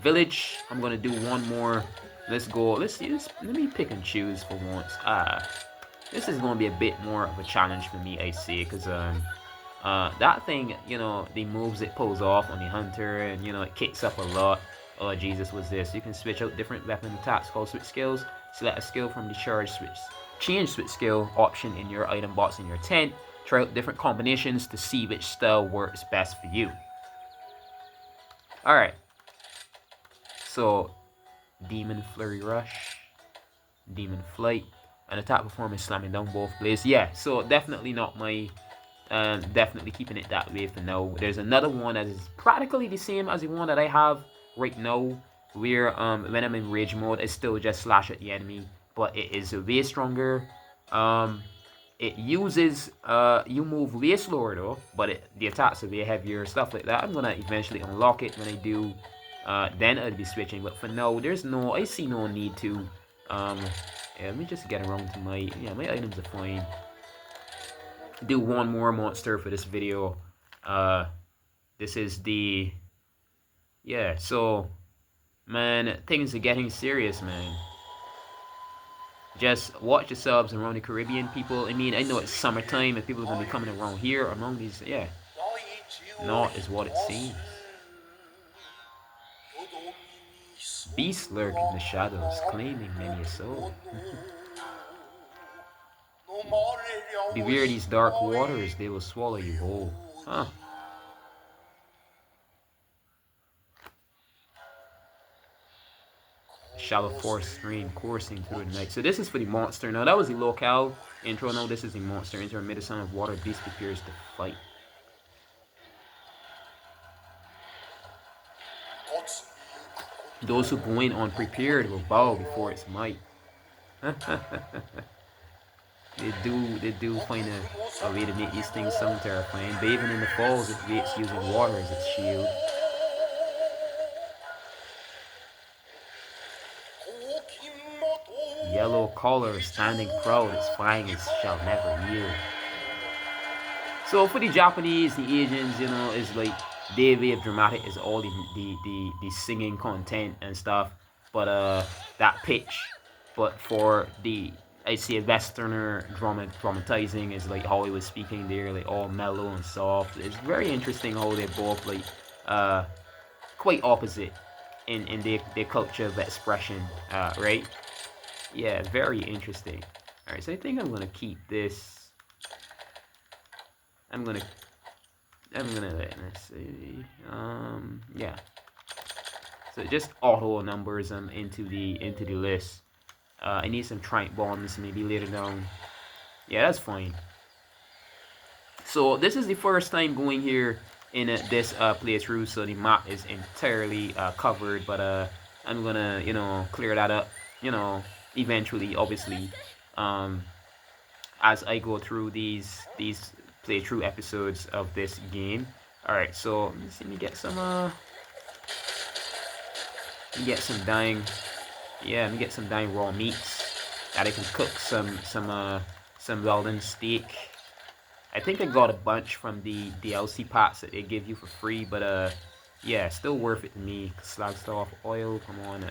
village. I'm gonna do one more. Let's go. Let's see. Let me pick and choose for once. This is gonna be a bit more of a challenge for me, I see, because that thing, you know, the moves it pulls off on the hunter, and you know, it kicks up a lot. Oh Jesus, was this? You can switch out different weapon attacks called switch skills. Select a skill from the change switch skill option in your item box in your tent. Try out different combinations to see which style works best for you. All right. So, Demon Flurry Rush, Demon Flight, and attack performance slamming down both blades. Yeah, so definitely not my, definitely keeping it that way for now. There's another one that is practically the same as the one that I have right now, where when I'm in rage mode, it's still just slash at the enemy, but it is way stronger. It uses, you move way slower though, but the attacks are way heavier, stuff like that. I'm gonna eventually unlock it when I do. Then I'll be switching, but for now, I see no need to. Yeah, let me just get around to my items are fine. Do one more monster for this video. This is the, yeah, so, man, things are getting serious, man. Just watch the subs around the Caribbean, people. I mean, I know it's summertime and people are gonna be coming around here among these, yeah. Not is what it seems. Beasts lurk in the shadows, claiming many a soul. Beware these dark waters, they will swallow you whole. Huh. Shallow forest stream coursing through the night. So this is for the monster. Now that was the locale intro. Now this is the monster. Enter amid a sound of water, beast prepares to fight. Those who go in unprepared will bow before its might. They do find a way to make these things sound terrifying. Bathing in the falls, it waits using water as its shield. Yellow collar standing proud, its fangs shall never yield. So for the Japanese, the Asians, you know, is like their way of dramatic is all the singing content and stuff, but that pitch. But for the, I see a Westerner dramatizing is like how he was speaking there, like all mellow and soft. It's very interesting how they're both like quite opposite in their culture of expression, right? Yeah, very interesting. All right, so I think I'm gonna keep this. I'm gonna let's see. Yeah. So just auto numbers into the list. I need some Triumph bombs maybe later down. Yeah, that's fine. So this is the first time going here in this playthrough, so the map is entirely covered. But I'm gonna, you know, clear that up, you know, eventually, obviously, as I go through these playthrough episodes of this game. All right, so let me get some dying. Yeah, let me get some dying raw meats that I can cook some well-done steak. I think I got a bunch from the DLC packs that they give you for free, but yeah, still worth it to me. Slag off oil, come on,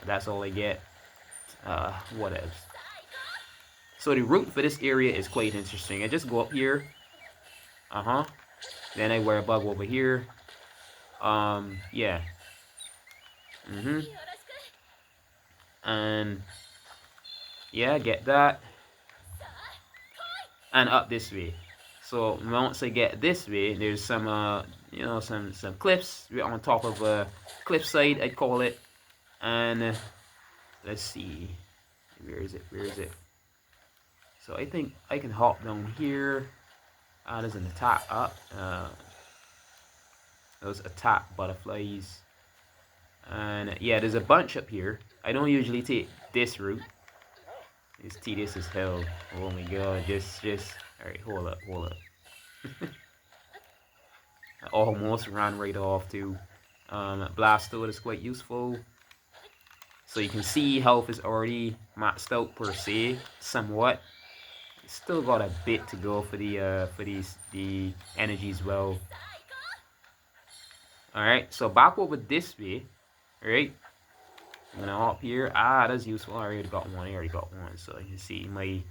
that's all I get. What else? So the route for this area is quite interesting. I just go up here, then I wear a bug over here. Yeah. And yeah, get that. and up this way. So once I get this way, there's some you know, some cliffs. We're on top of a cliffside, I call it. And let's see, where is it? Where is it? So I think I can hop down here. There's an attack up. Those attack butterflies. And yeah, there's a bunch up here. I don't usually take this route. It's tedious as hell. Oh my god, just alright, hold up. I almost ran right off too. Blasto is quite useful. So you can see health is already maxed out per se, somewhat. Still got a bit to go for the energy as well. Alright, so back over this way. Alright. I'm gonna hop here. That's useful. I already got one. So you can see my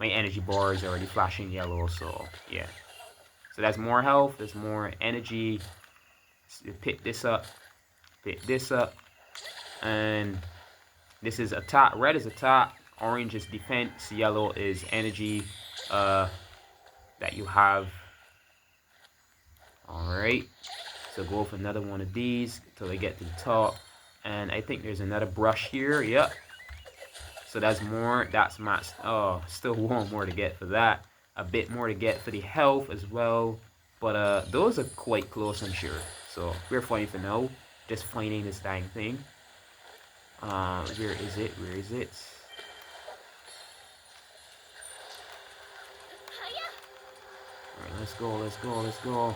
energy bar is already flashing yellow, so yeah. So that's more health, there's more energy. So pick this up, and this is attack. Red is attack, orange is defense, yellow is energy that you have. Alright, so go for another one of these until I get to the top. And I think there's another brush here. Yep. So that's more. That's max. Oh, still one more to get for that. A bit more to get for the health as well. But those are quite close, I'm sure. So we're fine for now. Just finding this dang thing. Where is it? Where is it? Alright, let's go.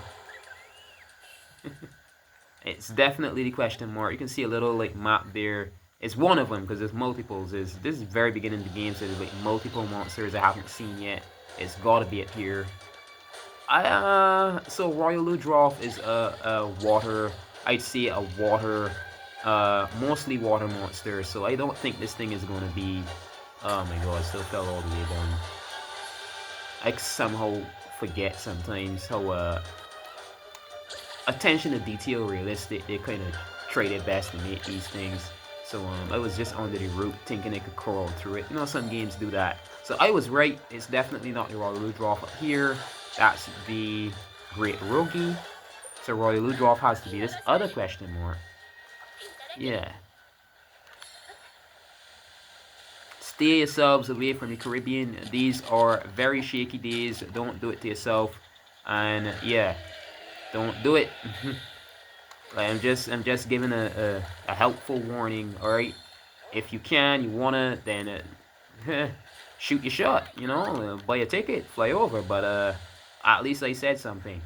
It's definitely the question mark. You can see a little like map there. It's one of them because there's multiples. This is very beginning of the game, so there's like multiple monsters I haven't seen yet. It's gotta be up here. So Royal Ludroth is a water. I'd say a water, mostly water monster. So I don't think this thing is gonna be. Oh my god, I still fell all the way down. I somehow forget sometimes how attention to detail realistic they kind of try their best to make these things. So I was just under the root thinking I could crawl through it. You know, some games do that. So I was right. It's definitely not the Royal Ludroth up here. That's the Great Rogi. So Royal Ludroth has to be this other question mark. Yeah. Stay yourselves away from the Caribbean. These are very shaky days. Don't do it to yourself. And yeah, don't do it. Like, I'm just giving a helpful warning. All right, if you can, you wanna, then shoot your shot. You know, buy a ticket, fly over. But at least I said something.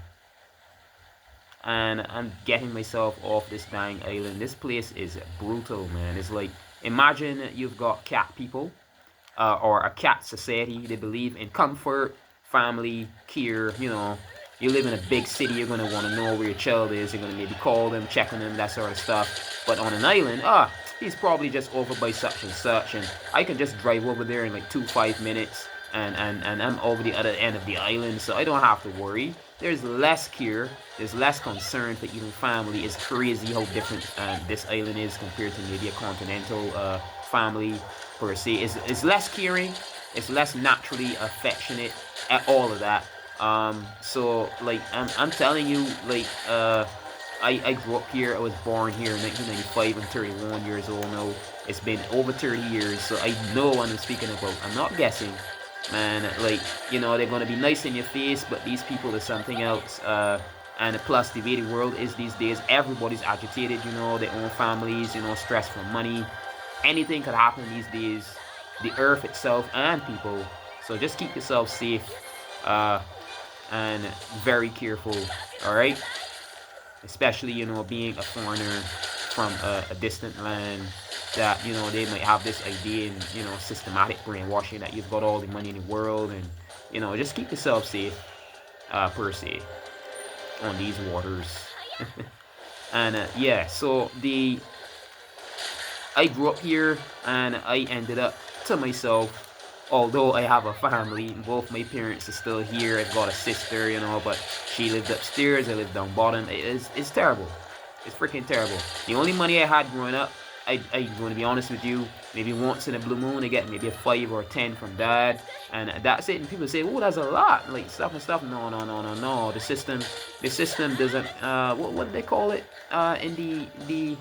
And I'm getting myself off this dang island. This place is brutal, man. It's like, imagine you've got cat people, or a cat society. They believe in comfort, family, care. You know, you live in a big city, you're gonna want to know where your child is. You're gonna maybe call them, check on them, that sort of stuff. But on an island, he's probably just over by such and such, and I can just drive over there in like 5 minutes, and I'm over the other end of the island, so I don't have to worry. There's less care, there's less concern for even family. It's crazy how different this island is compared to maybe a continental family per se. It's less caring, it's less naturally affectionate, at all of that. So like I'm telling you, like I grew up here. I was born here in 1995. I'm 31 years old now. It's been over 30 years, so I know what I'm speaking about. I'm not guessing, man. Like, you know, they're gonna be nice in your face, but these people are something else. And plus, the way the world is these days, everybody's agitated. You know, their own families. You know, stressed for money. Anything could happen these days. The earth itself and people. So just keep yourself safe. And very careful, all right? Especially, you know, being a foreigner from a distant land, that, you know, they might have this idea and, you know, systematic brainwashing that you've got all the money in the world, and, you know, just keep yourself safe, per se, on these waters. And yeah, so I grew up here, and I ended up to myself. Although I have a family, both my parents are still here. I've got a sister, you know, but she lived upstairs, I lived down bottom. It's terrible. It's freaking terrible. The only money I had growing up I'm going to be honest with you. Maybe once in a blue moon, I get maybe a 5 or 10 from dad, and that's it. And people say, "Oh, that's a lot," like stuff and stuff. No, no, no, no, no. The system doesn't. What do they call it? In the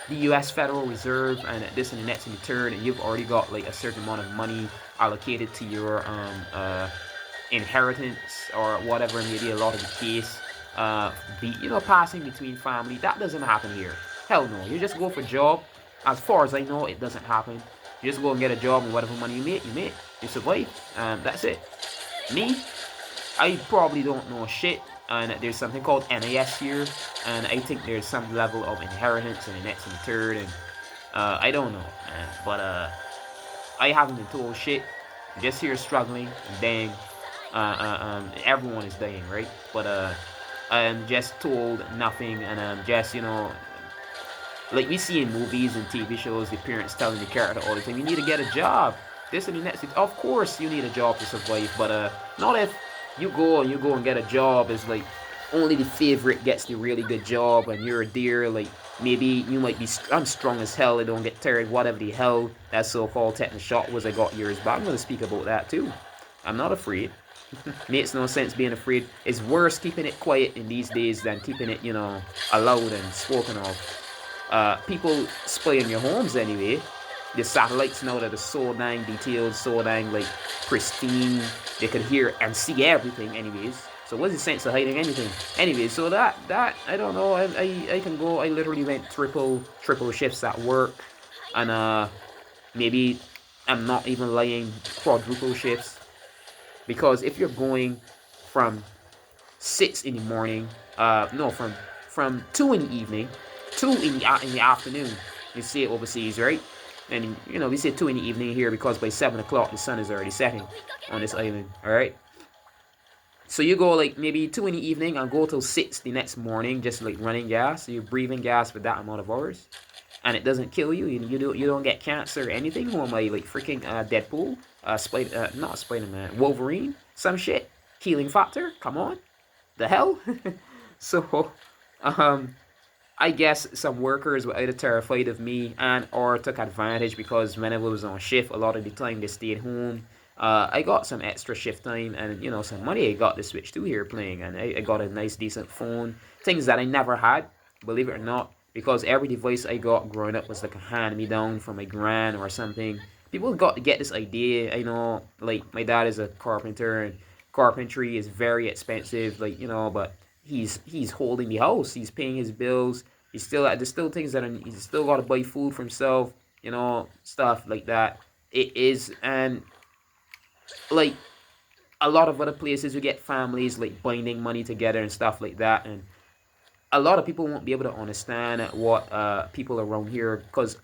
U.S. Federal Reserve, and this and the next and the third, and you've already got like a certain amount of money allocated to your inheritance or whatever may be a lot of the case. Passing between family, that doesn't happen here. Hell no. You just go for a job. As far as I know, it doesn't happen. You just go and get a job, and whatever money you make, you make. You survive. That's it. Me, I probably don't know shit. And there's something called NAS here, and I think there's some level of inheritance in the next and the third, and I don't know, but I haven't been told shit. I'm just here struggling and dying. Everyone is dying, right? But I'm just told nothing, and I'm just like we see in movies and TV shows, the parents telling the character all the time, "You need to get a job. This and the next." Of course, you need a job to survive, but not if you go and get a job. It's like only the favorite gets the really good job, and you're there. Like maybe you might be, I'm strong as hell. I don't get tired. Whatever the hell that so-called tetanus shot was I got years back. I'm gonna speak about that too. I'm not afraid. Makes no sense being afraid. It's worse keeping it quiet in these days than keeping it, allowed and spoken of. People spying your homes anyway. The satellites now that are so dang detailed, so dang like pristine, they could hear and see everything anyways. So what's the sense of hiding anything? Anyway, so that I don't know. I can go. I literally went triple shifts at work, and maybe I'm not even lying, quadruple shifts. Because if you're going from 6 in the morning, no, from 2 in the evening, 2 in the afternoon, you see it overseas, right? And we say 2 in the evening here because by 7 o'clock the sun is already setting on this island, all right? So you go like maybe 2 in the evening and go till 6 the next morning, just like running gas. So you're breathing gas for that amount of hours, and it doesn't kill you. You don't get cancer or anything. Who am I, like freaking Deadpool? Not Spider-Man, Wolverine, some shit. Healing factor. Come on, the hell. So, I guess some workers were either terrified of me and or took advantage because whenever I was on shift, a lot of the time they stayed home. I got some extra shift time and some money. I got the Switch 2 here playing, and I got a nice decent phone. Things that I never had, believe it or not, because every device I got growing up was like a hand me down from my gran or something. People got to get this idea. I know, like my dad is a carpenter, and carpentry is very expensive. Like but he's holding the house. He's paying his bills. He's still there's still things that he's still got to buy food for himself. Stuff like that. It is, and like a lot of other places, you get families like binding money together and stuff like that, and a lot of people won't be able to understand what people around here, because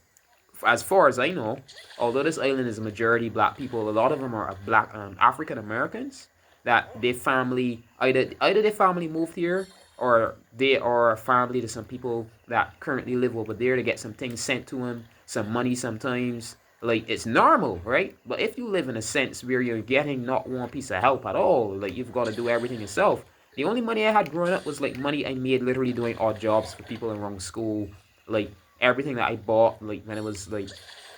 as far as I know, although this island is a majority black people, a lot of them are black African Americans that their family either their family moved here or they are family to some people that currently live over there to get some things sent to them, some money sometimes. Like it's normal, right? But if you live in a sense where you're getting not one piece of help at all, like you've got to do everything yourself. The only money I had growing up was like money I made literally doing odd jobs for people around school. Like everything that I bought, like when it was like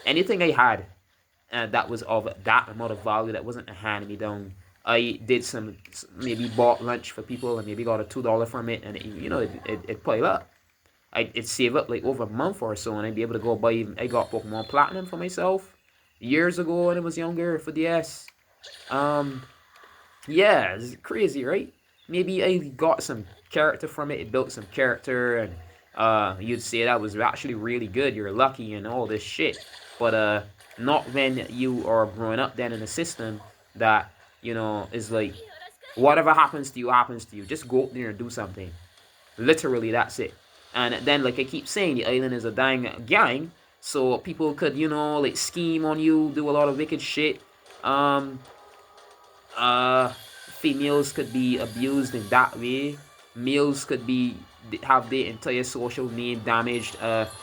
anything I had that was of that amount of value that wasn't a hand me down. I did some, maybe bought lunch for people and maybe got a $2 from it, and it piled up. It saved up like over a month or so, and I'd be able to go buy. I got Pokemon Platinum for myself years ago when I was younger for DS. Um, yeah, it's crazy, right? Maybe I got some character from it. It built some character, and you'd say that was actually really good. You're lucky and all this shit, but not when you are growing up then in a system that is like whatever happens to you happens to you. Just go up there and do something. Literally, that's it. And then, like I keep saying, the island is a dang gang, so people could, like scheme on you, do a lot of wicked shit. Um, uh, Females could be abused in that way. Males could be have their entire social name damaged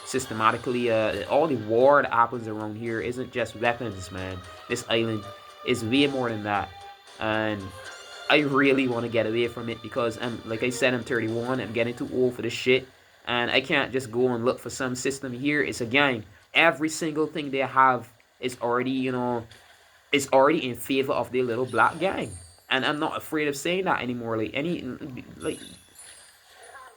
systematically. All the war that happens around here isn't just weapons, man. This island is way more than that, and I really want to get away from it because like I said, I'm 31. I'm getting too old for this shit, and I can't just go and look for some system here. It's a gang. every single thing they have is already, is already in favor of their little black gang. And I'm not afraid of saying that anymore. Like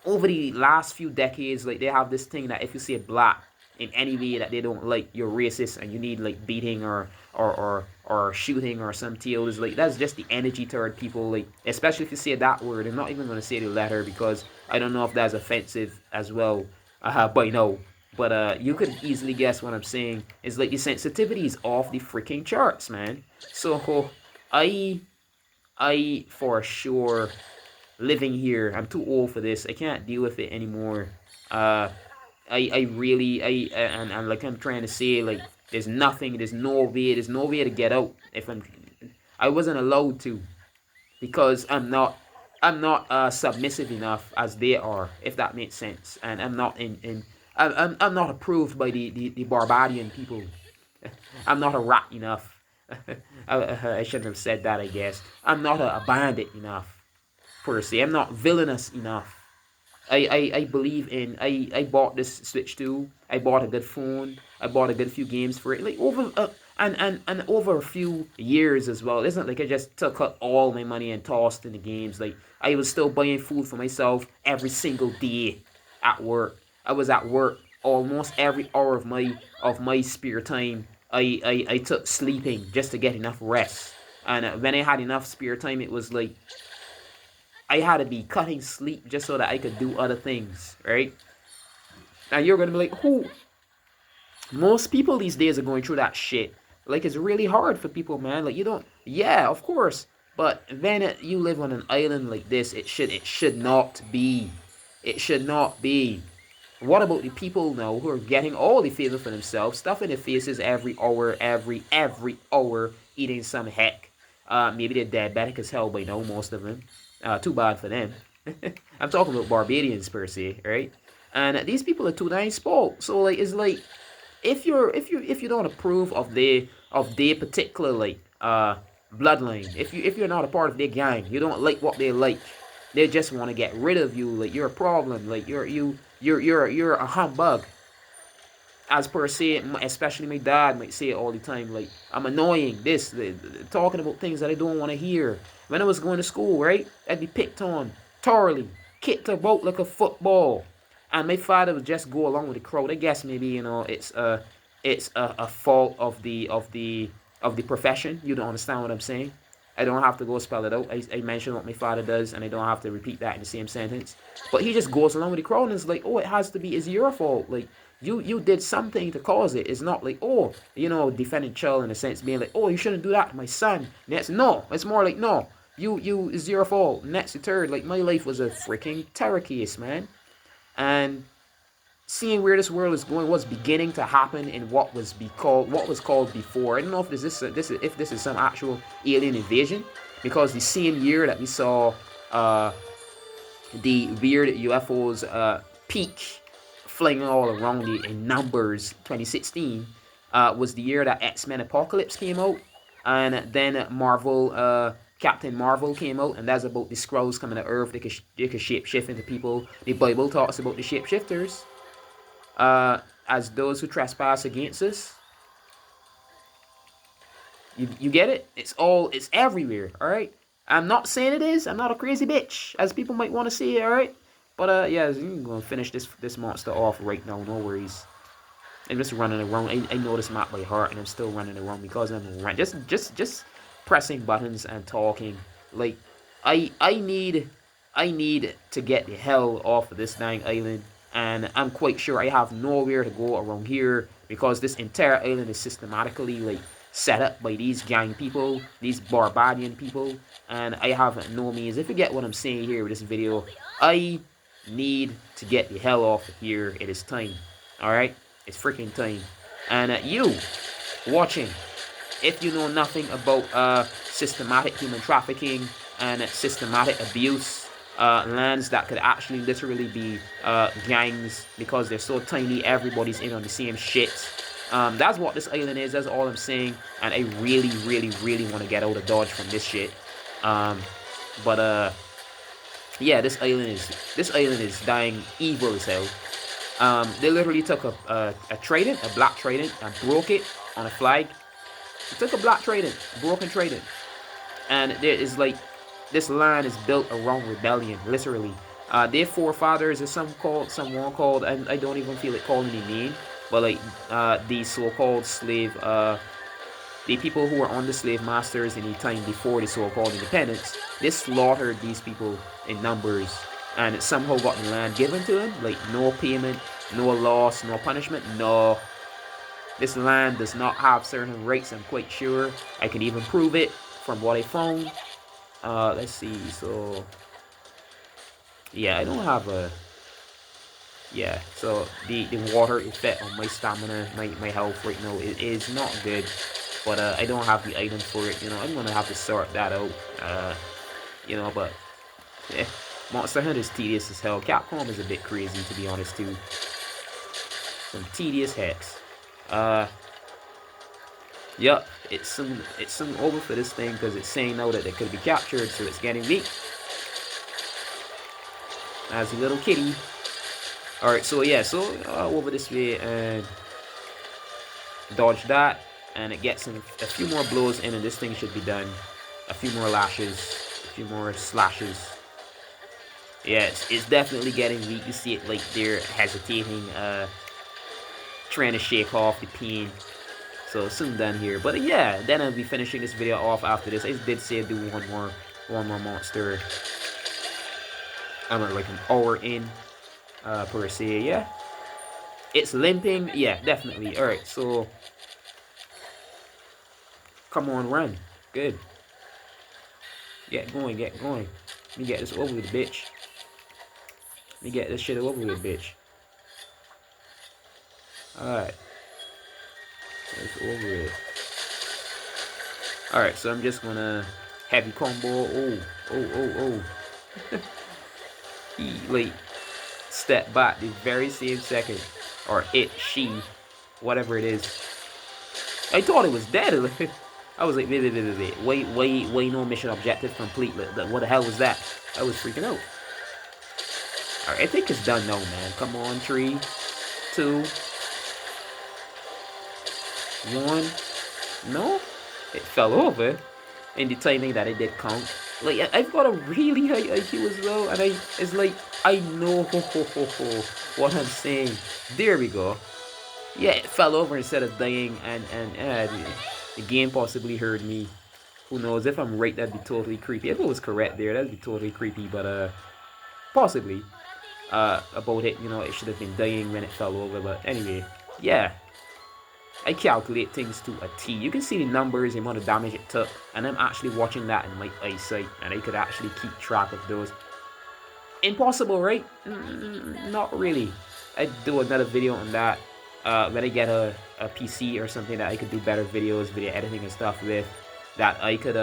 over the last few decades, like they have this thing that if you see a black in any way that they don't like, you're racist and you need like beating or shooting or some deals. Like that's just the energy toward people. Like especially if you say that word, I'm not even gonna say the letter because I don't know if that's offensive as well. But no. But you could easily guess what I'm saying. It's like the sensitivity is off the freaking charts, man. So I I for sure living here. I'm too old for this. I can't deal with it anymore. Uh, I really and like I'm trying to say, like there's no way to get out if I wasn't allowed to because I'm not submissive enough as they are, if that makes sense, and I'm not I'm not approved by the BarBADian people. I'm not a rat enough. I shouldn't have said that. I guess I'm not a bandit enough per se. I'm not villainous enough. I believe in I bought this Switch 2. I bought a good phone. I bought a good few games for it. Like over and over a few years as well. It's not like I just took out all my money and tossed in the games. Like I was still buying food for myself every single day at work. I was at work almost every hour of my spare time. I took sleeping just to get enough rest. And when I had enough spare time, it was like I had to be cutting sleep just so that I could do other things, right? And you're gonna be like, who? Most people these days are going through that shit. Like it's really hard for people, man. Like you don't, yeah, of course. But then you live on an island like this. It should not be. It should not be. What about the people now who are getting all the favor for themselves, stuffing their faces every hour, every hour, eating some heck? Maybe they're diabetic as hell by now, most of them. Too bad for them. I'm talking about Barbadians per se, right? And these people are too damn spoiled. So like, it's like if you don't approve of their particular like bloodline, if you're not a part of their gang, you don't like what they like. They just want to get rid of you. Like you're a problem. Like you're a humbug. As per se, especially my dad might say it all the time. Like I'm annoying. Talking about things that I don't want to hear. When I was going to school, right, I'd be picked on thoroughly, kicked about like a football, and my father would just go along with the crowd. I guess maybe it's a fault of the profession. You don't understand what I'm saying. I don't have to go spell it out. I mentioned what my father does, and I don't have to repeat that in the same sentence. But he just goes along with the crowd, and it's like, oh, it has to be, it's your fault. Like, you did something to cause it. It's not like, oh, defending child in a sense, being like, oh, you shouldn't do that to my son. Next, no, it's more like, no, it's your fault. Next, the third, like, my life was a freaking terror case, man. And seeing where this world is going, what's beginning to happen in what was called before. I don't know if this is some actual alien invasion, because the same year that we saw the weird UFOs peak flying all around in numbers, 2016 was the year that X-Men Apocalypse came out, and then Captain Marvel came out, and that's about the Skrulls coming to Earth. They could shape-shift into people. The Bible talks about the shapeshifters as those who trespass against us. You get it? It's everywhere, all right? I'm not saying it is. I'm not a crazy bitch, as people might want to say, all right? But yeah, I'm gonna finish this monster off right now. No worries. I'm just running around. I know this map by heart, and I'm still running around because I'm just pressing buttons and talking. Like I need to get the hell off of this dang island, and I'm quite sure I have nowhere to go around here because this entire island is systematically like set up by these gang people, these BarBADian people, and I have no means. If you get what I'm saying here with this video, I need to get the hell off of here. It is time. Alright? It's freaking time. And you watching, if you know nothing about systematic human trafficking and systematic abuse, lands that could actually literally be gangs because they're so tiny, everybody's in on the same shit. That's what this island is. That's all I'm saying. And I really, really, really want to get out of Dodge from this shit. But yeah, this island is dying evil as hell. They literally took a trident, a black trident, and broke it on a flag. They took a black trident, broken trident, and there is like this land is built around rebellion, literally. Their forefathers is someone called, and I don't even feel it calling any name, but like the so-called slave, the people who were on the slave masters in the time before the so-called independence, they slaughtered these people in numbers, and somehow got the land given to them, like no payment, no loss, no punishment, no. This land does not have certain rights, I'm quite sure. I can even prove it from what I found. Let's see, so yeah, I don't have a, yeah, so the water effect on my stamina, my health right now, it is not good, but I don't have the item for it, you know. I'm gonna have to sort that out, you know, but yeah, Monster Hunter is tedious as hell. Capcom is a bit crazy, to be honest, too. Some tedious hacks. Yup, it's soon over for this thing, because it's saying now that it could be captured, so it's getting weak. As a little kitty. Alright, so yeah, so over this way and dodge that, and it gets in a few more blows in, and this thing should be done. A few more lashes, a few more slashes. Yeah, it's definitely getting weak. You see it like they're hesitating, trying to shake off the pain. So soon done here. But yeah, then I'll be finishing this video off after this. I did say I'd do one more monster. I'm at like an hour in, per se. Yeah, it's limping. Yeah, definitely. All right, so come on, run. Good. Get going, get going. Let me get this over with, bitch. Let me get this shit over with, bitch. Alright. It's over it. Alright, so I'm just gonna heavy combo. Oh. He like step back the very same second. Or it, she, whatever it is. I thought it was dead. I was like, wait, no mission objective complete. What the hell was that? I was freaking out. Alright, I think it's done now, man. Come on, 3, 2, 1. No? It fell over in the timing that it did count. Like, I've got a really high IQ as well, and it's like, I know what I'm saying. There we go. Yeah, it fell over instead of dying, and the game possibly heard me. Who knows? If I'm right, that'd be totally creepy. If it was correct there, that'd be totally creepy, but possibly. About it, you know, it should have been dying when it fell over, but anyway, yeah. I calculate things to a T. You can see the numbers, the amount of damage it took, and I'm actually watching that in my eyesight, and I could actually keep track of those. Impossible, right? Not really. I'd do another video on that when I get a PC or something that I could do better videos, video editing and stuff with, that I could,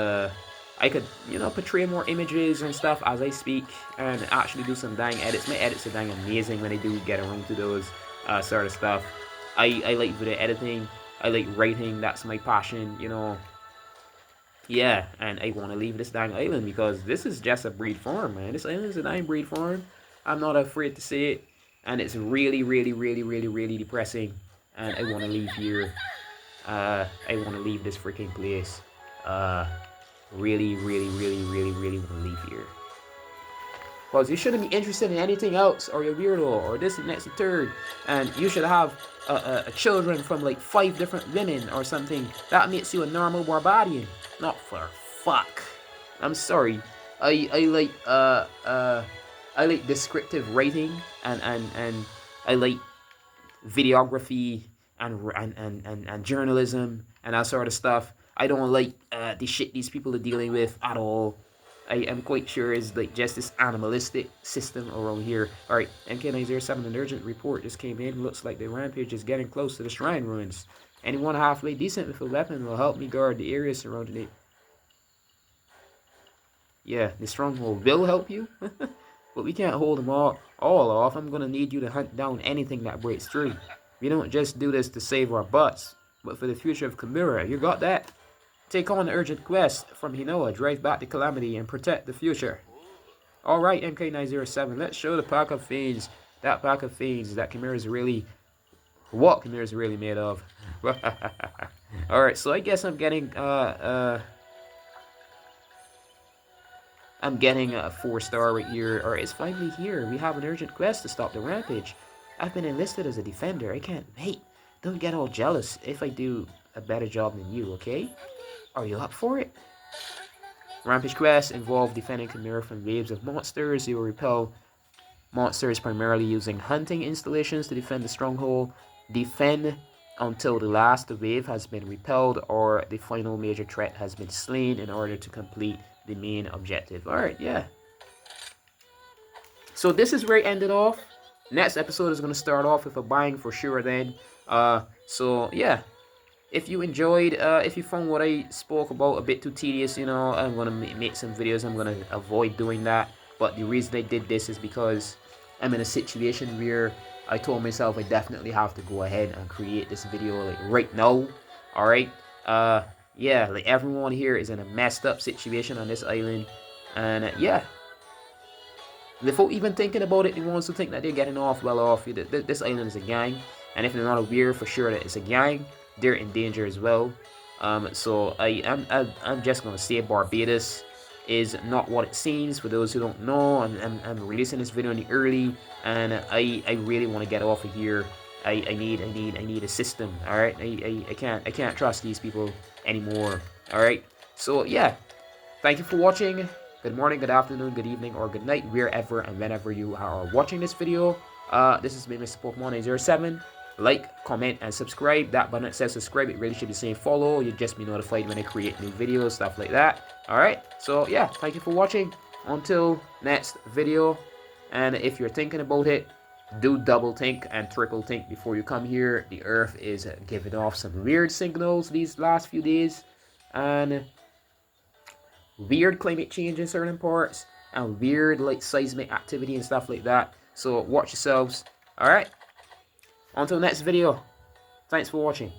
you know, portray more images and stuff as I speak, and actually do some dang edits. My edits are dang amazing when I do get around to those sort of stuff. I like video editing, I like writing, that's my passion, you know. Yeah, and I want to leave this dang island because this is just a breed farm, man. This island is a dang breed farm. I'm not afraid to say it, and it's really depressing, and I want to leave here. I want to leave this freaking place. Really want to leave here. Because you shouldn't be interested in anything else, or you're weirdo, or this and next and third, and you should have children from like 5 different women or something. That makes you a normal BarBADian. Not for fuck. I'm sorry. I like descriptive writing, and I like videography and journalism and that sort of stuff. I don't like the shit these people are dealing with at all. I am quite sure it's like just this animalistic system around here. Alright, MK907, an urgent report just came in. Looks like the rampage is getting close to the shrine ruins. Anyone halfway decent with a weapon will help me guard the area surrounding it. Yeah, the stronghold will help you. But we can't hold them all off. I'm gonna need you to hunt down anything that breaks through. We don't just do this to save our butts, but for the future of Kimura. You got that? Take on the urgent quest from Hinoa, drive back the calamity, and protect the future. Alright, MK907, let's show the pack of fiends that pack of fiends, that Chimera is really what Chimera is really made of. Alright, so I guess I'm getting a 4-star right here. Alright, it's finally here. We have an urgent quest to stop the rampage. I've been enlisted as a defender. I can't wait. Don't get all jealous if I do a better job than you, okay? Are you up for it? Rampage quests involve defending Chimera from waves of monsters. You will repel monsters primarily using hunting installations to defend the stronghold. Defend until the last wave has been repelled or the final major threat has been slain in order to complete the main objective. Alright, yeah. So this is where it ended off. Next episode is going to start off with a buying for sure then. So yeah. If you enjoyed, if you found what I spoke about a bit too tedious, you know, I'm going to make some videos. I'm going to avoid doing that. But the reason I did this is because I'm in a situation where I told myself I definitely have to go ahead and create this video like right now. Alright. Yeah, like everyone here is in a messed up situation on this island. And yeah. Before even thinking about it, the ones who think that they're getting off well off, this island is a gang. And if they're not aware for sure that it's a gang, they're in danger as well. So I'm just gonna say BarBADos is not what it seems. For those who don't know, I'm releasing this video in the early, and I really want to get off of here. I need a system. All right, I can't trust these people anymore. All right, so yeah, thank you for watching. Good morning, good afternoon, good evening, or good night, wherever and whenever you are watching this video. This is me, Mr. Pokemon 907. Like, comment, and subscribe. That button that says subscribe, it really should be saying follow. You'll just be notified when I create new videos, stuff like that. Alright, so yeah, thank you for watching. Until next video. And if you're thinking about it, do double think and triple think before you come here. The Earth is giving off some weird signals these last few days. And weird climate change in certain parts. And weird like seismic activity and stuff like that. So watch yourselves. Alright. Until next video, thanks for watching.